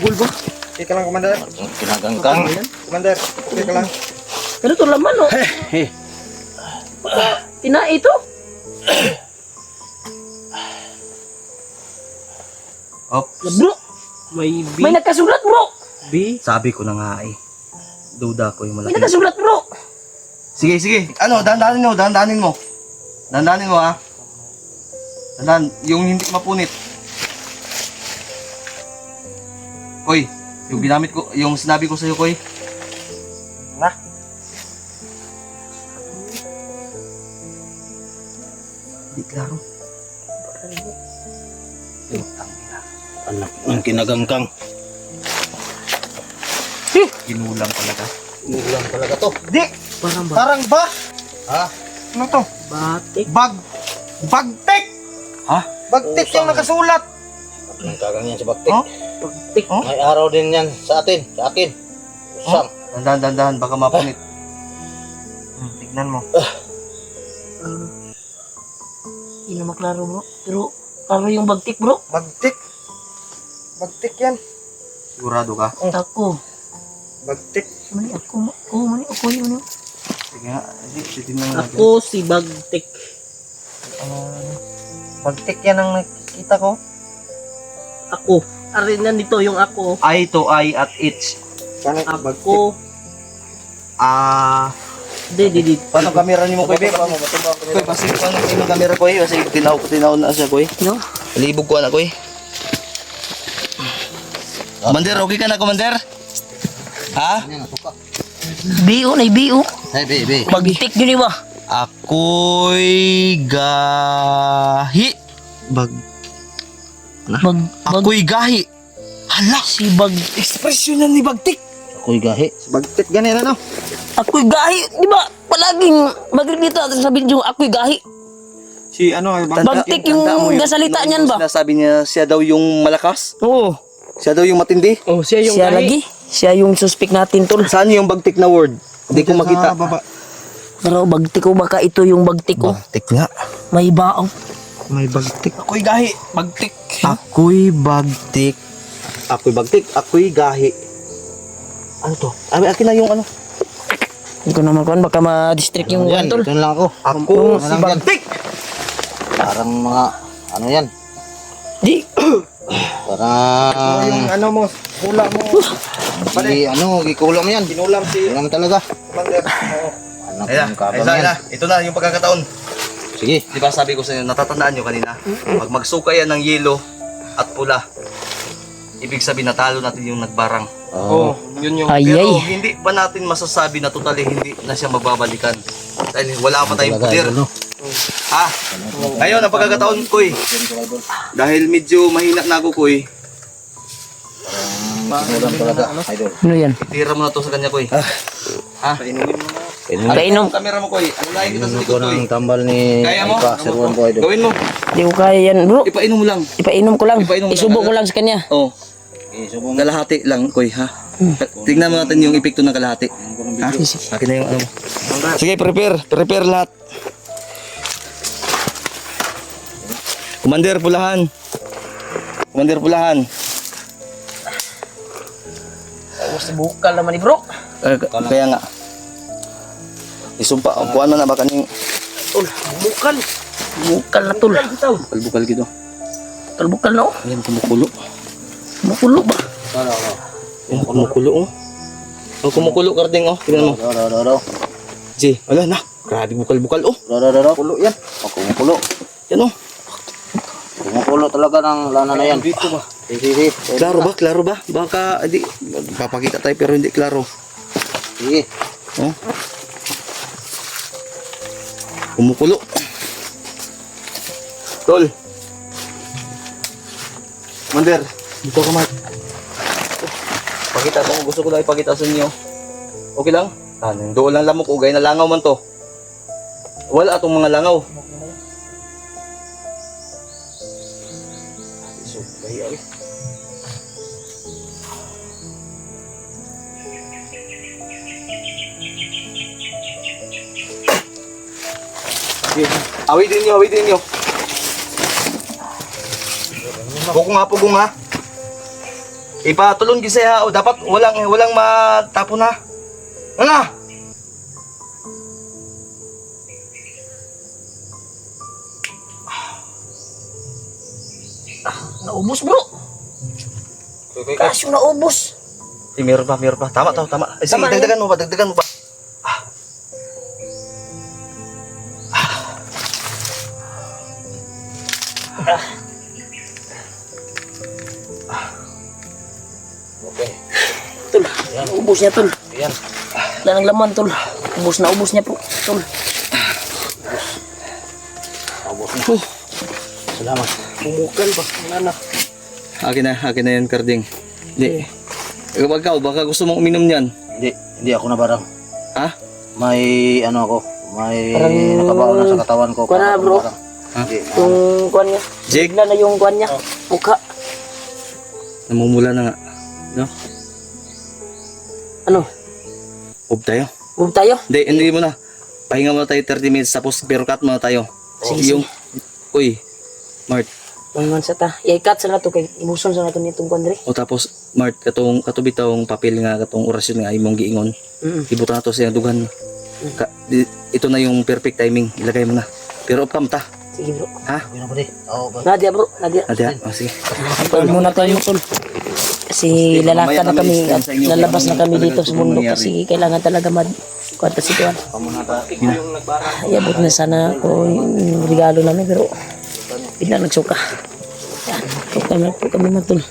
Bugol ba? Teka lang, Commander. Kinagangkang. Commander, teka lang. Pero to laman oh. Tina ito. Ops. Bro, May may nakasulat bro. Sabi ko na nga eh. Duda ko yung May malaki. nakasulat bro. Sige. Ano, dahan-dahanin mo. Dahan-dahanin mo ha. Dahan, yung hindi mapunit. Koy, yung sinabi ko sa'yo, Koy. Na. Hindi klaro. Anak ng kinagangkang. Ginulang talaga. Ulang talaga to. Di! Parang ba? Parang ba? Ha? Ano to? Batik. Bagtik! Ha? Bagtik yung nakasulat. Nagkagang yan sa baktik. Oh? Batik. May araw din yan sa atin. Sa akin. Usam. Dahan-dahan, baka mapunit. Tignan mo. Hindi na maklaro bro. Pero klaro yung bagtik bro. Bagtik. Bagtik yan. Sigurado ka? Ako. Bagtik. Mani ako yun. Sige nga, titignan mo natin. Ako si Bagtik. Bagtik yan ang nakikita ko. Ako. Arin nandito yung ako. I to I at it's. Paano bagtik? Ako. Di. Paano kamera ni mo, Koy? Koy, basi paano yung kamera, Koy? Kasi tinaw na siya, Koy. No? Libog ko na, Koy. Commander, okay ka na, Commander? Ha? Yan, suka. Bio na bio. Hey, baby. Bagtik yun ba? Ako'y gahi. Bag. Ako'y gahi. Hala! Si Bag. Ekspresyon na ni Bagtik. Ako'y gahi. Bagtik ganyan ano? Ako'y gahi. Di ba? Palaging magrito natin sa video. Ako'y gahi. Si ano? Bagtik yung gasalita niyan ba? Sinasabi niya siya daw yung malakas. Oo. Siya daw yung matindi. Oh, siya yung Siya lagi. Siya yung suspect natin tol. Saan yung Bagtik na word? Hindi ko makita. Baba. Pero bagtik ko baka ito yung bagtik ko. Bagtik nga. May baong. May bagtik. Ako'y gahi. Bagtik. Ako'y bagtik. Ako'y Bagtik. Ako'y gahi. Ano to? Akin na yung ano. Hindi ko naman kuhan. Baka ma-district yung Yan, tol. dito lang ako. Ako Ano si lang yan? Bagtik. Parang mga, ano yan? Di. Parang, Yung ano mo, hula mo. gikulam yan. Ginulam si Kulam talaga. Commander. Oo. Anak Ayun ng kabang na, yan. ito na yung pagkakataon. Sige. Di ba sabi ko sa inyo, natatandaan nyo kanina, pag magsuka yan ng yelo at pula, ibig sabihin natalo natin yung nagbarang. Oh, yun yung Pero Ayay. hindi pa natin masasabi na totally hindi na siya magbabalikan. Dahil wala pa tayong Talaga, puder. idol, no? Ha? Ngayon, ang pagkakataon, Koy. Dahil medyo mahina na ako, Koy. Simulan talaga, idol. Ano yan? Tira mo na to sa kanya, Koy. Ha? Painom. Camera mo, Koy. Ano lang kita sa Inom likod, ko Koy? ng tambal ni Kaya mo? Ipa, Sir Juan ko, idol. Gawin mo. Di ko kaya yan, bro. Ipainom mo lang. Ipainom ko lang. Ipainom mo Isubo lang. ko lang sa kanya. Oh. Subong Kalahati lang, Koy, ha? Tignan mo natin yung epekto ng kalahati. Ha? Akin na yung ano mo. Sige, prepare. Prepare lahat. Commander, pulahan. Commander, pulahan. Tapos bukal naman ni bro. Kaya nga. Isumpa, kuhaan mo na ba kaning Tol, bukal. Bukal na tol. bukal gitu. Bukal na oh. Ayan, kumukulo. Bumukulo ba? Ayan, kumukulo, oh. Oh, kumukulo, Karding, oh. Tingnan mo. do. G, wala na. Grabe, bukal-bukal, oh. Do. Kulo yan. O, kumukulo. Yan, oh. Kumukulo talaga ng lana na yan. Dito ba? Sige. Klaro ba? Baka, di, papakita tayo pero hindi klaro. Sige. Oh. Kumukulo. Tol. Mander, dito ka, Mark. Pakita ko, gusto ko lang ipakita sa inyo. Okay lang? Doon lang lamok, ugay na langaw man to. Wala atong mga langaw. So, bahiya, eh. Sige, awitin nyo. Bukong ha, pugong ha. Ipatulon gisa ha, o dapat walang matapon ha. Ano? Naubos bro. Kasyo naubos. Meron pa. Tama. Sige, Tama, dagdagan mo pa. Tol, ubos niya tol. Wala nang laman tol. Ubos niya po tol. Salamat. Bumukal ba? Wala na. Akin na yan, Karding. Hindi. Kapag ikaw, baka gusto mong uminom niyan. Hindi ako na barang. Ha? May ano ako, may Parang- nakabaon na sa katawan ko. Kuha na, para bro. barang. Ha? Hindi. Yung kuwan niya. Jake? Bigla na yung kuwan niya. Mukha. Namumula na nga. No? Ano? Hub tayo. Huwag tayo. Hindi mo na. Pahinga muna tayo 30 minutes tapos pero cut muna tayo. Sige, Yung, uy, Mart. Mangan sa ta. I-cut sa nato kay ibuson sa nato nitong kuwan dre. O tapos, Mart, katong bitawong papel nga, katong orasyon nga, imong giingon. Ibutan na to sa dugan. Ito na yung perfect timing. Ilagay mo na. Pero upam ta. Sige bro. Ha? Yun ako di. Oo, ba? Nadia bro. Nadia. Nadia? O sige. Ipon muna tayo tol. Kasi lalakad na kami at lalabas na kami dito sa bundok kasi kailangan talaga kwanta si Tuan. Iabot na sana ako yung regalo namin pero bigla nagsuka. Yan, kami matul.